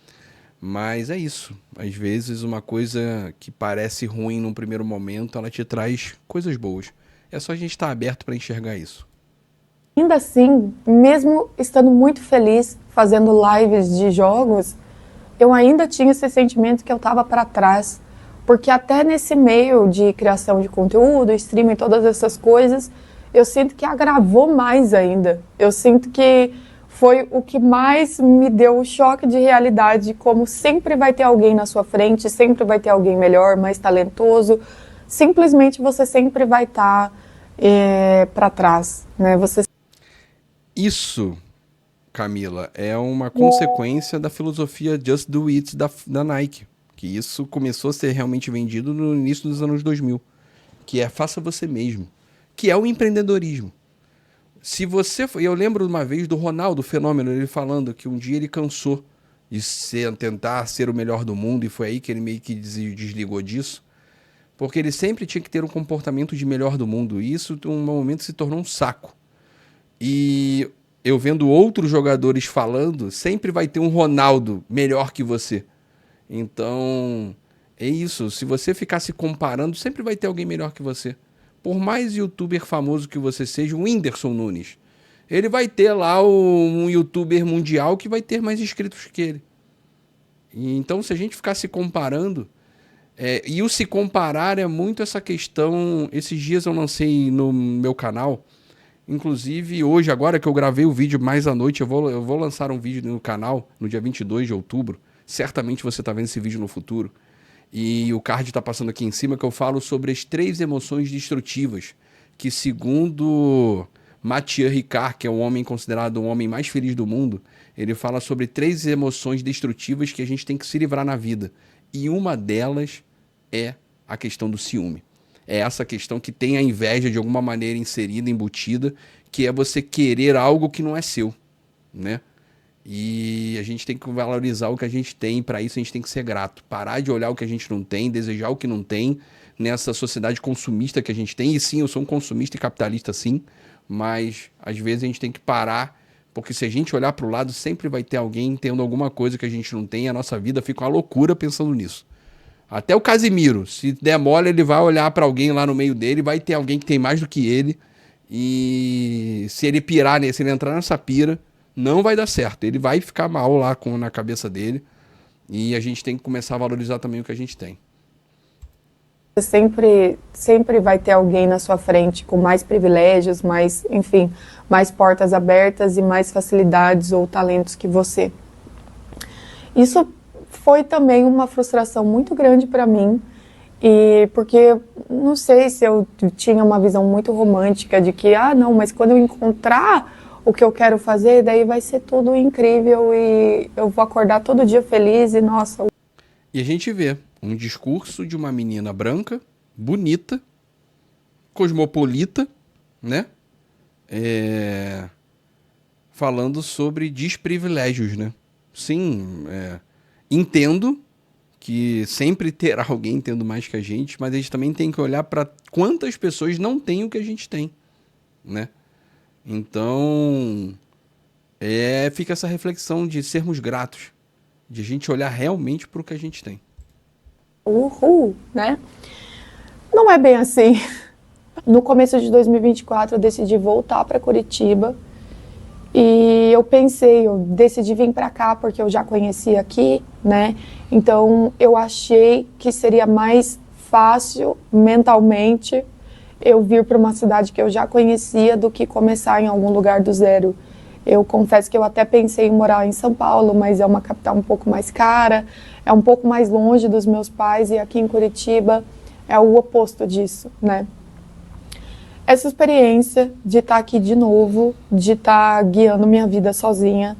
Mas é isso. Às vezes uma coisa que parece ruim num primeiro momento, ela te traz coisas boas. É só a gente estar aberto para enxergar isso. ainda assim, mesmo estando muito feliz fazendo lives de jogos, eu ainda tinha esse sentimento que eu estava para trás. Porque até nesse meio de criação de conteúdo, streaming, todas essas coisas, eu sinto que agravou mais ainda. Eu sinto que foi o que mais me deu o choque de realidade, como sempre vai ter alguém na sua frente, sempre vai ter alguém melhor, mais talentoso. Simplesmente você sempre vai estar para trás, né? Isso, Camila, é uma consequência da filosofia Just Do It da Nike. Que isso começou a ser realmente vendido no início dos anos 2000. Que é faça você mesmo. Que é o empreendedorismo. Se você... Eu lembro uma vez do Ronaldo Fenômeno, ele falando que um dia ele cansou de tentar ser o melhor do mundo, e foi aí que ele meio que desligou disso, porque ele sempre tinha que ter um comportamento de melhor do mundo, e isso, em um momento, se tornou um saco. E eu vendo outros jogadores falando, sempre vai ter um Ronaldo melhor que você. Então, é isso. Se você ficar se comparando, sempre vai ter alguém melhor que você. Por mais youtuber famoso que você seja, o Whindersson Nunes, ele vai ter lá um youtuber mundial que vai ter mais inscritos que ele. E então, se a gente ficar se comparando, e o se comparar é muito essa questão. Esses dias eu lancei no meu canal, inclusive hoje, agora que eu gravei o vídeo mais à noite, eu vou lançar um vídeo no canal no dia 22 de outubro. Certamente você está vendo esse vídeo no futuro. E o card está passando aqui em cima, que eu falo sobre as 3 emoções destrutivas, que segundo Mathieu Ricard, que é um homem considerado o homem mais feliz do mundo, ele fala sobre 3 emoções destrutivas que a gente tem que se livrar na vida. E uma delas é a questão do ciúme. É essa questão que tem a inveja de alguma maneira inserida, embutida, que é você querer algo que não é seu, né? E a gente tem que valorizar o que a gente tem, para isso a gente tem que ser grato. Parar de olhar o que a gente não tem, desejar o que não tem, nessa sociedade consumista que a gente tem. E sim, eu sou um consumista e capitalista sim, mas às vezes a gente tem que parar, porque se a gente olhar para o lado, sempre vai ter alguém tendo alguma coisa que a gente não tem, e a nossa vida fica uma loucura pensando nisso. Até o Casimiro, se der mole, ele vai olhar para alguém lá no meio dele, vai ter alguém que tem mais do que ele, e se ele pirar, se ele entrar nessa pira, não vai dar certo. Ele vai ficar mal lá na cabeça dele. E a gente tem que começar a valorizar também o que a gente tem. Sempre vai ter alguém na sua frente com mais privilégios, mais, enfim, mais portas abertas e mais facilidades ou talentos que você. Isso foi também uma frustração muito grande para mim, e porque não sei se eu tinha uma visão muito romântica de que, não, mas quando eu encontrar o que eu quero fazer, daí vai ser tudo incrível e eu vou acordar todo dia feliz e, nossa. E a gente vê um discurso de uma menina branca, bonita, cosmopolita, né? Falando sobre desprivilégios, né? Sim, entendo que sempre terá alguém tendo mais que a gente, mas a gente também tem que olhar para quantas pessoas não têm o que a gente tem, né? Então, fica essa reflexão de sermos gratos, de a gente olhar realmente para o que a gente tem. Uhul, né? Não é bem assim. No começo de 2024 eu decidi voltar para Curitiba e eu decidi vir para cá porque eu já conhecia aqui, né? Então eu achei que seria mais fácil mentalmente eu vir para uma cidade que eu já conhecia do que começar em algum lugar do zero. Eu confesso que eu até pensei em morar em São Paulo, mas é uma capital um pouco mais cara, é um pouco mais longe dos meus pais, e aqui em Curitiba é o oposto disso, né? Essa experiência de estar aqui de novo, de estar guiando minha vida sozinha,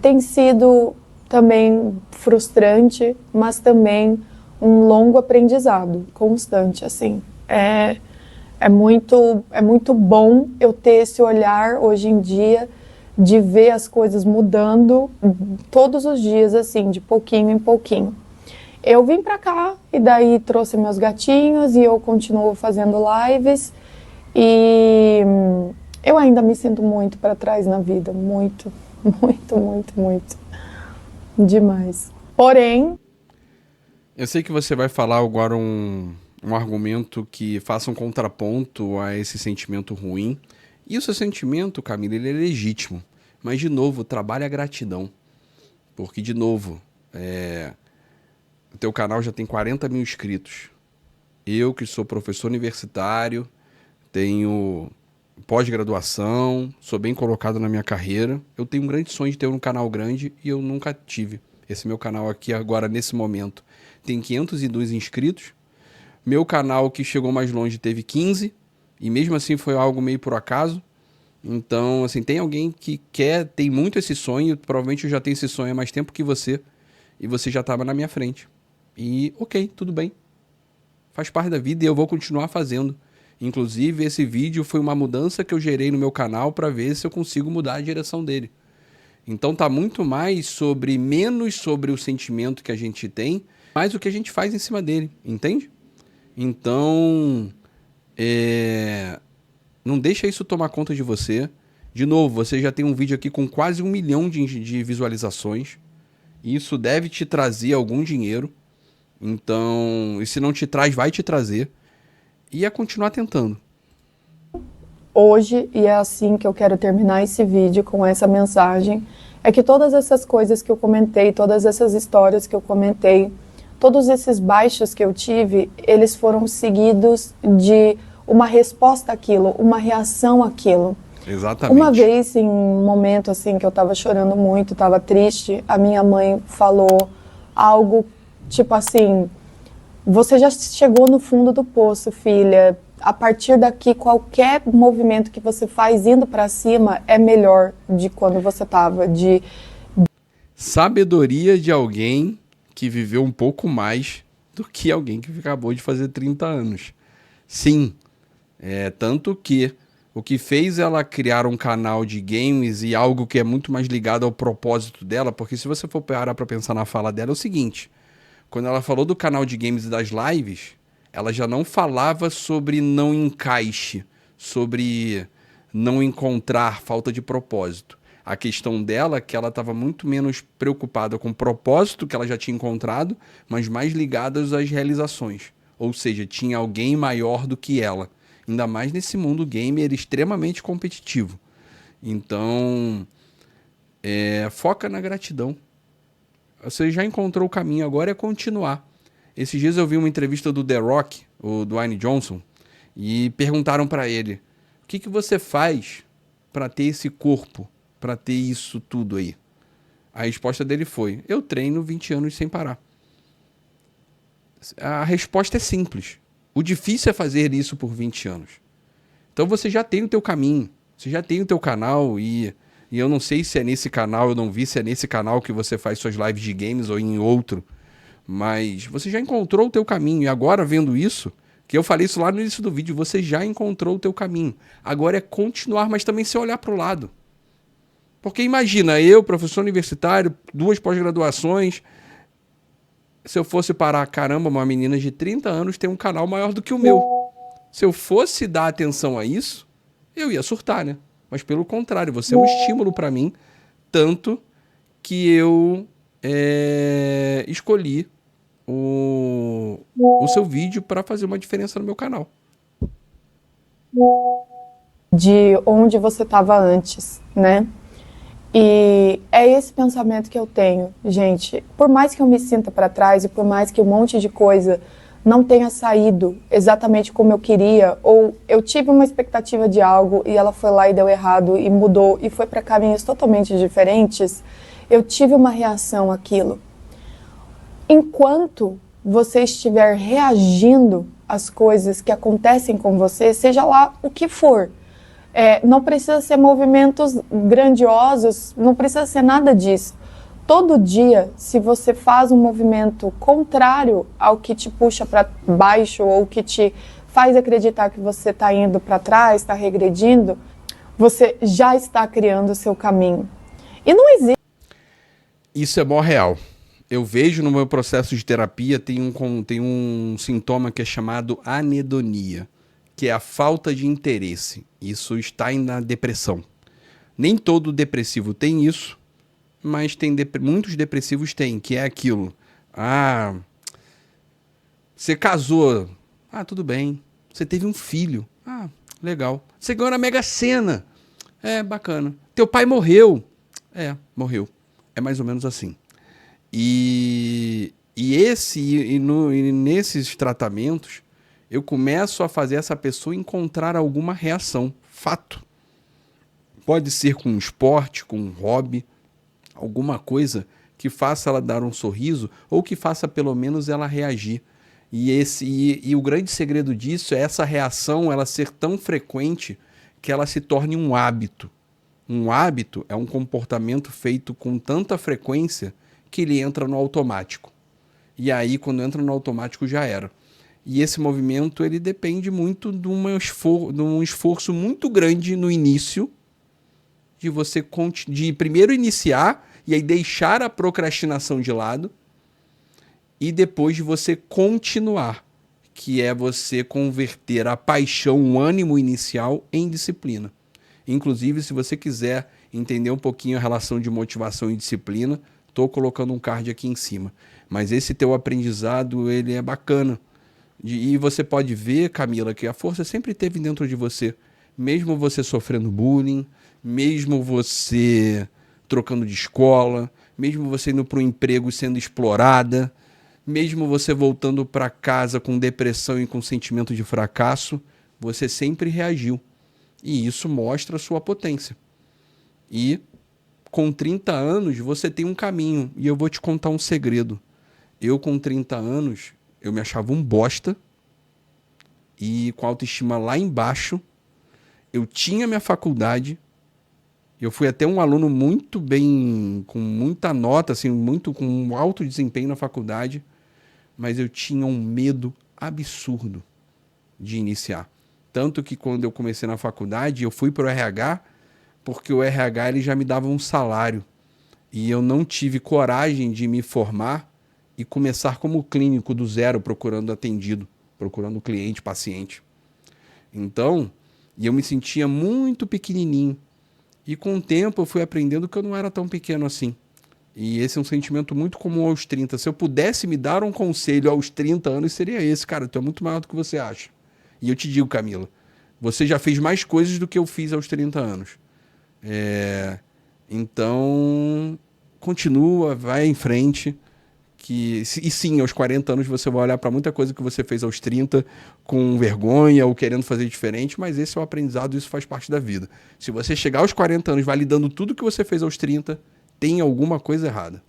tem sido também frustrante, mas também um longo aprendizado, constante, assim. É muito bom eu ter esse olhar hoje em dia de ver as coisas mudando todos os dias, assim, de pouquinho em pouquinho. Eu vim pra cá e daí trouxe meus gatinhos e eu continuo fazendo lives e eu ainda me sinto muito pra trás na vida, muito, muito, muito, muito, demais. Porém, Eu sei que você vai falar agora um argumento que faça um contraponto a esse sentimento ruim. E o seu sentimento, Camila, ele é legítimo. Mas, de novo, trabalhe a gratidão. Porque, de novo, o teu canal já tem 40 mil inscritos. Eu, que sou professor universitário, tenho pós-graduação, sou bem colocado na minha carreira. Eu tenho um grande sonho de ter um canal grande e eu nunca tive. Esse meu canal aqui agora, nesse momento, tem 502 inscritos. Meu canal que chegou mais longe teve 15, e mesmo assim foi algo meio por acaso. Então, assim, tem alguém que tem muito esse sonho, provavelmente eu já tenho esse sonho há mais tempo que você, e você já estava na minha frente. E ok, tudo bem. Faz parte da vida e eu vou continuar fazendo. Inclusive, esse vídeo foi uma mudança que eu gerei no meu canal para ver se eu consigo mudar a direção dele. Então tá muito mais menos sobre o sentimento que a gente tem, mais o que a gente faz em cima dele, entende? Então, não deixa isso tomar conta de você. De novo, você já tem um vídeo aqui com quase 1 milhão de visualizações. Isso deve te trazer algum dinheiro. Então, e se não te traz, vai te trazer. E continuar tentando. hoje, e é assim que eu quero terminar esse vídeo com essa mensagem, é que todas essas coisas que eu comentei, todas essas histórias que eu comentei, todos esses baixos que eu tive, eles foram seguidos de uma resposta àquilo, uma reação àquilo. Exatamente. Uma vez, em um momento assim que eu tava chorando muito, tava triste, a minha mãe falou algo tipo assim: você já chegou no fundo do poço, filha. A partir daqui, qualquer movimento que você faz indo para cima é melhor de quando você tava. Sabedoria de alguém que viveu um pouco mais do que alguém que acabou de fazer 30 anos. Sim, tanto que o que fez ela criar um canal de games e algo que é muito mais ligado ao propósito dela, porque se você for parar para pensar na fala dela, é o seguinte: quando ela falou do canal de games e das lives, ela já não falava sobre não encaixe, sobre não encontrar, falta de propósito. A questão dela é que ela estava muito menos preocupada com o propósito que ela já tinha encontrado, mas mais ligada às realizações. Ou seja, tinha alguém maior do que ela. Ainda mais nesse mundo gamer extremamente competitivo. Então, foca na gratidão. Você já encontrou o caminho, agora é continuar. Esses dias eu vi uma entrevista do The Rock, o Dwayne Johnson, e perguntaram pra ele: o que você faz pra ter esse corpo, pra ter isso tudo aí? A resposta dele foi: eu treino 20 anos sem parar. A resposta é simples. O difícil é fazer isso por 20 anos. Então você já tem o teu caminho, você já tem o teu canal e eu não sei se é nesse canal, eu não vi se é nesse canal que você faz suas lives de games ou em outro, mas você já encontrou o teu caminho e agora vendo isso, que eu falei isso lá no início do vídeo, você já encontrou o teu caminho. Agora é continuar, mas também se olhar para o lado. Porque imagina, eu, professor universitário, 2 pós-graduações, se eu fosse parar, caramba, uma menina de 30 anos tem um canal maior do que o meu. Se eu fosse dar atenção a isso, eu ia surtar, né? Mas pelo contrário, você é um estímulo para mim, tanto que eu escolhi o seu vídeo para fazer uma diferença no meu canal. De onde você estava antes, né? E é esse pensamento que eu tenho, gente. Por mais que eu me sinta para trás e por mais que um monte de coisa não tenha saído exatamente como eu queria, ou eu tive uma expectativa de algo e ela foi lá e deu errado e mudou e foi para caminhos totalmente diferentes, eu tive uma reação àquilo. Enquanto você estiver reagindo às coisas que acontecem com você, seja lá o que for, não precisa ser movimentos grandiosos, não precisa ser nada disso. Todo dia, se você faz um movimento contrário ao que te puxa para baixo ou que te faz acreditar que você está indo para trás, está regredindo, você já está criando o seu caminho. E não existe. Isso é mó real. Eu vejo no meu processo de terapia, tem um sintoma que é chamado anedonia, que é a falta de interesse. Isso está na depressão. Nem todo depressivo tem isso, mas muitos depressivos têm, que é aquilo. Ah, você casou. Ah, tudo bem. Você teve um filho. Ah, legal. Você ganhou na Mega Sena. É, bacana. Teu pai morreu. É, morreu. É mais ou menos assim. E nesses tratamentos, eu começo a fazer essa pessoa encontrar alguma reação. Fato. Pode ser com um esporte, com um hobby, alguma coisa que faça ela dar um sorriso ou que faça pelo menos ela reagir. E o grande segredo disso é essa reação ela ser tão frequente que ela se torne um hábito. Um hábito é um comportamento feito com tanta frequência que ele entra no automático. E aí, quando entra no automático, já era. E esse movimento ele depende muito de um esforço muito grande no início, de você de primeiro iniciar e aí deixar a procrastinação de lado e depois de você continuar, que é você converter a paixão, o ânimo inicial em disciplina. Inclusive, se você quiser entender um pouquinho a relação de motivação e disciplina, estou colocando um card aqui em cima. Mas esse teu aprendizado, ele é bacana. E você pode ver, Camila, que a força sempre esteve dentro de você. Mesmo você sofrendo bullying, mesmo você trocando de escola, mesmo você indo para um emprego sendo explorada, mesmo você voltando para casa com depressão e com sentimento de fracasso, você sempre reagiu. E isso mostra a sua potência. E com 30 anos você tem um caminho. E eu vou te contar um segredo. Eu com 30 anos, eu me achava um bosta. E com a autoestima lá embaixo, eu tinha minha faculdade. Eu fui até um aluno muito bem, com muita nota, assim, com um alto desempenho na faculdade. Mas eu tinha um medo absurdo de iniciar. Tanto que quando eu comecei na faculdade, eu fui para o RH, porque o RH ele já me dava um salário. E eu não tive coragem de me formar e começar como clínico do zero, procurando atendido, procurando cliente, paciente. Então, eu me sentia muito pequenininho. E com o tempo eu fui aprendendo que eu não era tão pequeno assim. E esse é um sentimento muito comum aos 30. Se eu pudesse me dar um conselho aos 30 anos, seria esse. Cara, tu é muito maior do que você acha. E eu te digo, Camila, você já fez mais coisas do que eu fiz aos 30 anos. Então, continua, vai em frente, E sim, aos 40 anos você vai olhar para muita coisa que você fez aos 30 com vergonha ou querendo fazer diferente, mas esse é o aprendizado, isso faz parte da vida. Se você chegar aos 40 anos validando tudo que você fez aos 30, tem alguma coisa errada.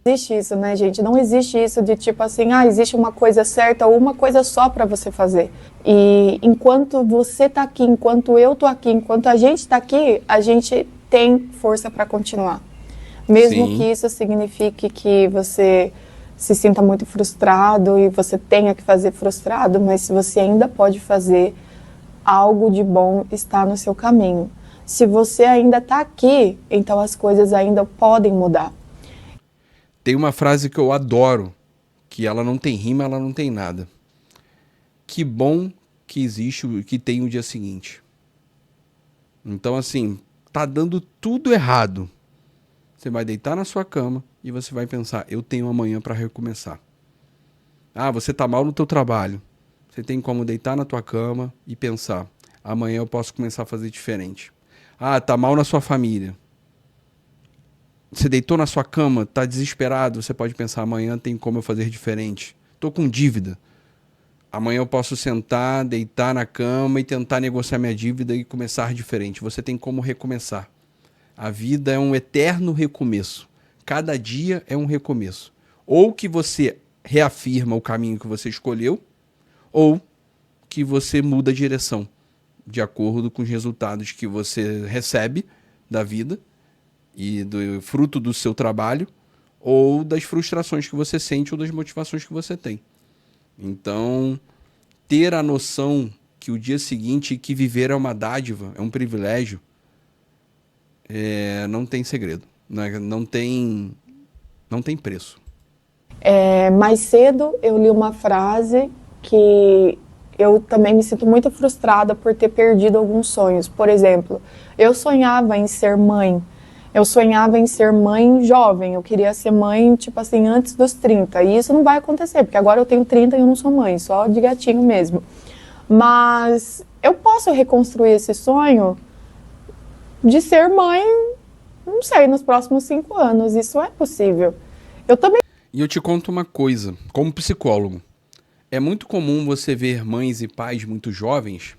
Não existe isso, né, gente? Não existe isso de tipo assim, existe uma coisa certa ou uma coisa só para você fazer. E enquanto você tá aqui, enquanto eu tô aqui, enquanto a gente tá aqui, a gente tem força para continuar. Mesmo Sim. que isso signifique que você se sinta muito frustrado e você tenha que fazer frustrado, mas se você ainda pode fazer, algo de bom está no seu caminho. Se você ainda está aqui, então as coisas ainda podem mudar. Tem uma frase que eu adoro, que ela não tem rima, ela não tem nada. Que bom que existe, que tem o dia seguinte. Então, assim, tá dando tudo errado. Você vai deitar na sua cama e você vai pensar, eu tenho amanhã para recomeçar. Você tá mal no teu trabalho. Você tem como deitar na tua cama e pensar, amanhã eu posso começar a fazer diferente. Tá mal na sua família. Você deitou na sua cama, tá desesperado, você pode pensar, amanhã tem como eu fazer diferente. Tô com dívida. Amanhã eu posso sentar, deitar na cama e tentar negociar minha dívida e começar diferente. Você tem como recomeçar. A vida é um eterno recomeço. Cada dia é um recomeço. Ou que você reafirma o caminho que você escolheu, ou que você muda a direção, de acordo com os resultados que você recebe da vida e do fruto do seu trabalho, ou das frustrações que você sente ou das motivações que você tem. Então, ter a noção que o dia seguinte, que viver é uma dádiva, é um privilégio, não tem segredo, né? Não tem preço. Mais cedo eu li uma frase que eu também me sinto muito frustrada por ter perdido alguns sonhos. Por exemplo, eu sonhava em ser mãe. Eu sonhava em ser mãe jovem. Eu queria ser mãe, tipo assim, antes dos 30. E isso não vai acontecer, porque agora eu tenho 30 e eu não sou mãe, só de gatinho mesmo. Mas eu posso reconstruir esse sonho de ser mãe, não sei, nos próximos 5 anos. Isso é possível. Eu também. E eu te conto uma coisa, como psicólogo. É muito comum você ver mães e pais muito jovens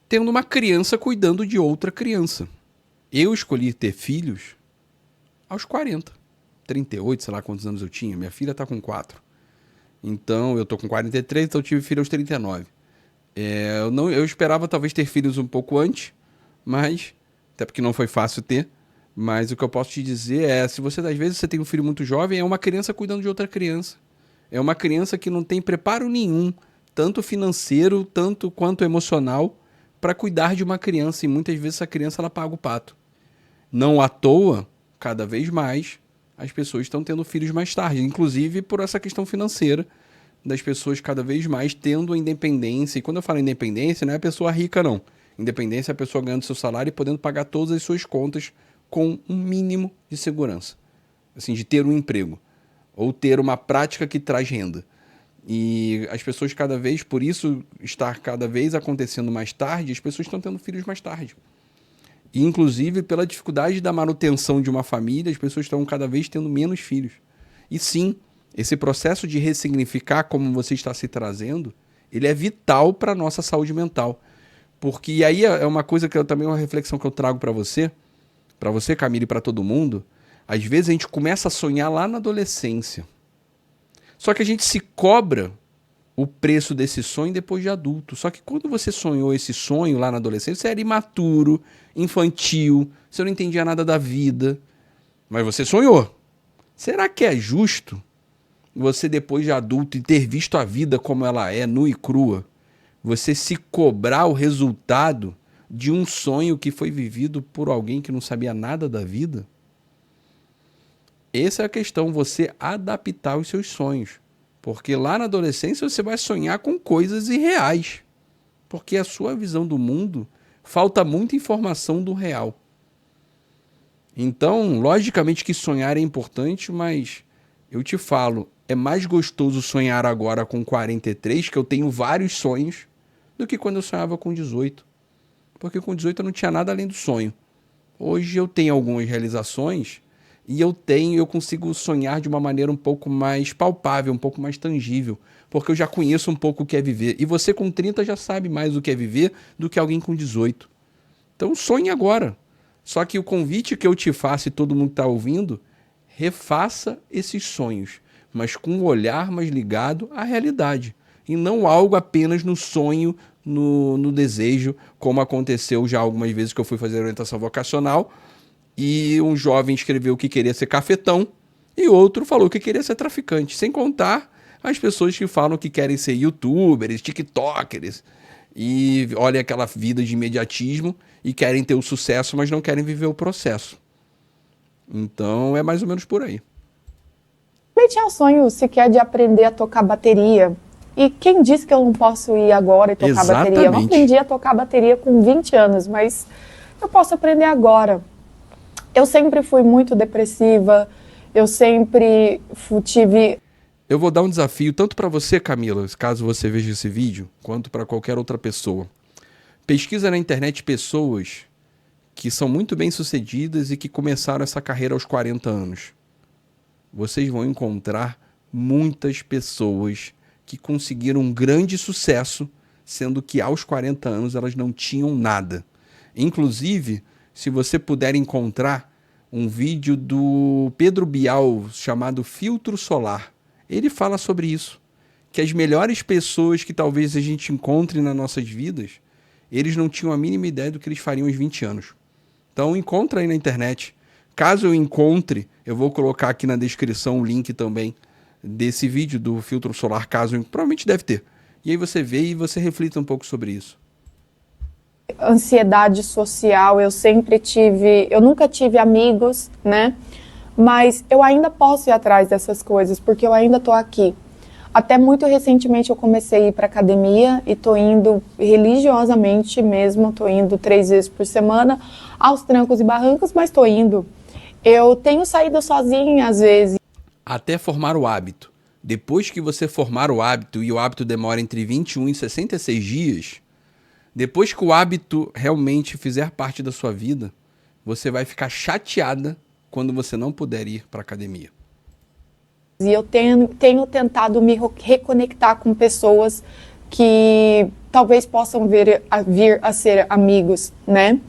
tendo uma criança cuidando de outra criança. Eu escolhi ter filhos aos 40, 38, sei lá quantos anos eu tinha. Minha filha tá com 4. Então, eu tô com 43, então eu tive filho aos 39. Eu esperava talvez ter filhos um pouco antes, mas até porque não foi fácil ter. Mas o que eu posso te dizer é, se você às vezes você tem um filho muito jovem, é uma criança cuidando de outra criança. É uma criança que não tem preparo nenhum, tanto financeiro, tanto quanto emocional, para cuidar de uma criança. E muitas vezes essa criança ela paga o pato. Não à toa, cada vez mais, as pessoas estão tendo filhos mais tarde, inclusive por essa questão financeira das pessoas cada vez mais tendo a independência. E quando eu falo independência, não é a pessoa rica, não. Independência é a pessoa ganhando seu salário e podendo pagar todas as suas contas com um mínimo de segurança. Assim, de ter um emprego. Ou ter uma prática que traz renda. E as pessoas cada vez, por isso estar cada vez acontecendo mais tarde, as pessoas estão tendo filhos mais tarde. E, inclusive, pela dificuldade da manutenção de uma família, as pessoas estão cada vez tendo menos filhos. E sim, esse processo de ressignificar como você está se trazendo, ele é vital para a nossa saúde mental. Porque e aí é uma coisa que eu também, uma reflexão que eu trago para você, Camila, e para todo mundo. Às vezes a gente começa a sonhar lá na adolescência. Só que a gente se cobra o preço desse sonho depois de adulto. Só que quando você sonhou esse sonho lá na adolescência, você era imaturo, infantil, você não entendia nada da vida. Mas você sonhou. Será que é justo você, depois de adulto e ter visto a vida como ela é, nua e crua, você se cobrar o resultado de um sonho que foi vivido por alguém que não sabia nada da vida? Essa é a questão, você adaptar os seus sonhos. Porque lá na adolescência você vai sonhar com coisas irreais. Porque a sua visão do mundo falta muita informação do real. Então, logicamente que sonhar é importante, mas eu te falo, é mais gostoso sonhar agora com 43, que eu tenho vários sonhos, do que quando eu sonhava com 18. Porque com 18 eu não tinha nada além do sonho. Hoje eu tenho algumas realizações, E eu consigo sonhar de uma maneira um pouco mais palpável, um pouco mais tangível, porque eu já conheço um pouco o que é viver. E você com 30 já sabe mais o que é viver do que alguém com 18. Então sonhe agora. Só que o convite que eu te faço e todo mundo está ouvindo, refaça esses sonhos, mas com um olhar mais ligado à realidade. E não algo apenas no sonho, no desejo, como aconteceu já algumas vezes que eu fui fazer orientação vocacional e um jovem escreveu que queria ser cafetão e outro falou que queria ser traficante. Sem contar as pessoas que falam que querem ser youtubers, tiktokers e olha aquela vida de imediatismo e querem ter o sucesso, mas não querem viver o processo. Então é mais ou menos por aí. Eu tinha um sonho sequer de aprender a tocar bateria. E quem disse que eu não posso ir agora e tocar bateria? Eu não aprendi a tocar bateria com 20 anos, mas eu posso aprender agora. Eu sempre fui muito depressiva, eu sempre tive... Eu vou dar um desafio tanto para você, Camila, caso você veja esse vídeo, quanto para qualquer outra pessoa. Pesquisa na internet pessoas que são muito bem-sucedidas e que começaram essa carreira aos 40 anos. Vocês vão encontrar muitas pessoas que conseguiram um grande sucesso, sendo que aos 40 anos elas não tinham nada. Inclusive, se você puder encontrar um vídeo do Pedro Bial chamado Filtro Solar, ele fala sobre isso, que as melhores pessoas que talvez a gente encontre nas nossas vidas, eles não tinham a mínima ideia do que eles fariam aos 20 anos. Então encontra aí na internet. Caso eu encontre, eu vou colocar aqui na descrição o link também desse vídeo do Filtro Solar, caso provavelmente deve ter. E aí você vê e você reflita um pouco sobre isso. Ansiedade social, eu nunca tive amigos, né? Mas eu ainda posso ir atrás dessas coisas, porque eu ainda tô aqui. Até muito recentemente eu comecei a ir para academia e tô indo religiosamente mesmo, tô indo 3 vezes por semana, aos trancos e barrancos, mas tô indo. Eu tenho saído sozinha às vezes. Até formar o hábito. Depois que você formar o hábito, e o hábito demora entre 21 e 66 dias, depois que o hábito realmente fizer parte da sua vida, você vai ficar chateada quando você não puder ir para a academia. E eu tenho tentado me reconectar com pessoas que talvez possam vir a ser amigos, né?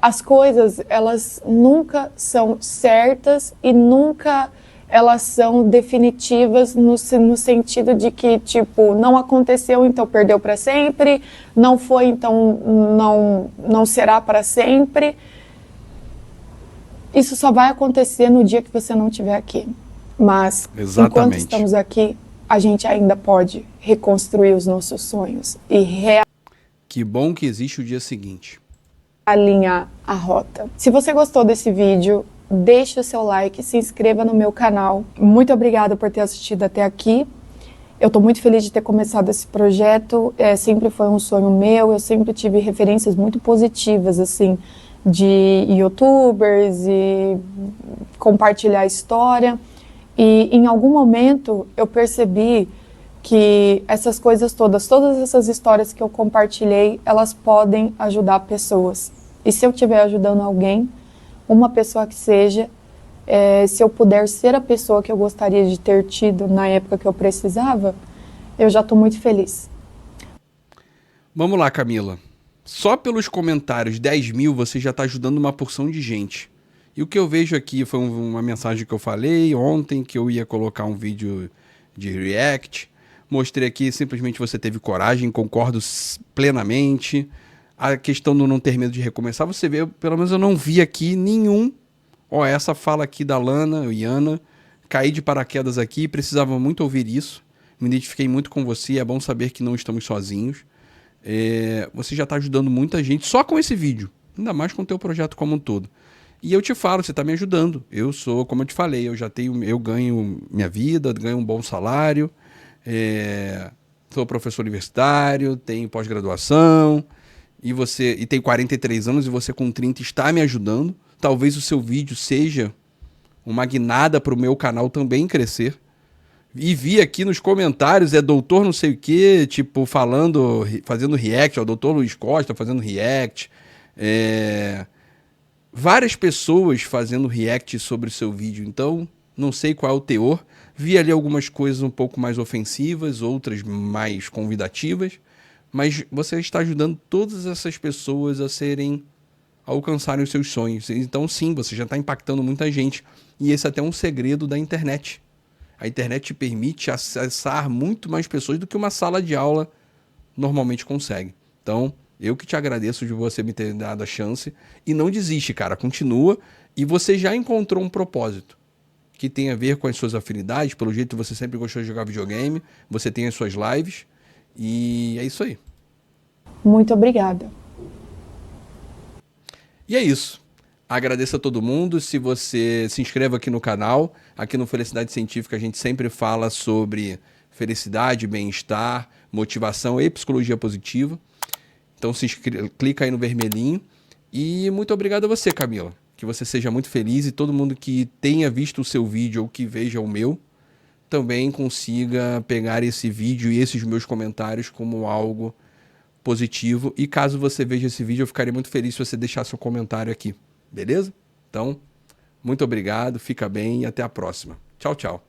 As coisas, elas nunca são certas e nunca elas são definitivas no sentido de que, tipo, não aconteceu, então perdeu para sempre, não foi, então não será para sempre. Isso só vai acontecer no dia que você não estiver aqui. Mas, enquanto estamos aqui, a gente ainda pode reconstruir os nossos sonhos e Que bom que existe o dia seguinte. Alinhar a rota. Se você gostou desse vídeo, deixe o seu like, se inscreva no meu canal. Muito obrigada por ter assistido até aqui. Eu estou muito feliz de ter começado esse projeto. Sempre foi um sonho meu, eu sempre tive referências muito positivas, assim, de youtubers e compartilhar história. E em algum momento eu percebi que essas coisas todas essas histórias que eu compartilhei, elas podem ajudar pessoas. E se eu estiver ajudando alguém, uma pessoa que seja, se eu puder ser a pessoa que eu gostaria de ter tido na época que eu precisava, eu já estou muito feliz. Vamos lá, Camila. Só pelos comentários 10 mil você já está ajudando uma porção de gente. E o que eu vejo aqui foi uma mensagem que eu falei ontem, que eu ia colocar um vídeo de react. Mostrei aqui, simplesmente você teve coragem, concordo plenamente. A questão do não ter medo de recomeçar, você vê, pelo menos eu não vi aqui nenhum. Essa fala aqui da Lana, Iana, caí de paraquedas aqui, precisava muito ouvir isso. Me identifiquei muito com você, é bom saber que não estamos sozinhos. Você já está ajudando muita gente só com esse vídeo, ainda mais com o teu projeto como um todo. E eu te falo, você está me ajudando. Eu sou, como eu te falei, eu ganho minha vida, ganho um bom salário, sou professor universitário, tenho pós-graduação, e tenho 43 anos e você com 30 está me ajudando. Talvez o seu vídeo seja uma guinada para o meu canal também crescer. E vi aqui nos comentários, doutor não sei o que, tipo, fazendo react, o doutor Luiz Costa fazendo react, várias pessoas fazendo react sobre o seu vídeo, então não sei qual é o teor. Vi ali algumas coisas um pouco mais ofensivas, outras mais convidativas, mas você está ajudando todas essas pessoas a alcançarem os seus sonhos. Então sim, você já está impactando muita gente. E esse é até um segredo da internet. A internet te permite acessar muito mais pessoas do que uma sala de aula normalmente consegue. Então, eu que te agradeço de você me ter dado a chance. E não desiste, cara. Continua. E você já encontrou um propósito que tem a ver com as suas afinidades. Pelo jeito, você sempre gostou de jogar videogame. Você tem as suas lives. E é isso aí. Muito obrigada. E é isso. Agradeço a todo mundo. Se você se inscreva aqui no canal. Aqui no Felicidade Científica a gente sempre fala sobre felicidade, bem-estar, motivação e psicologia positiva. Então clica aí no vermelhinho. E muito obrigado a você, Camila. Que você seja muito feliz e todo mundo que tenha visto o seu vídeo ou que veja o meu também consiga pegar esse vídeo e esses meus comentários como algo positivo. E caso você veja esse vídeo, eu ficaria muito feliz se você deixasse um comentário aqui. Beleza? Então, muito obrigado, fica bem e até a próxima. Tchau, tchau.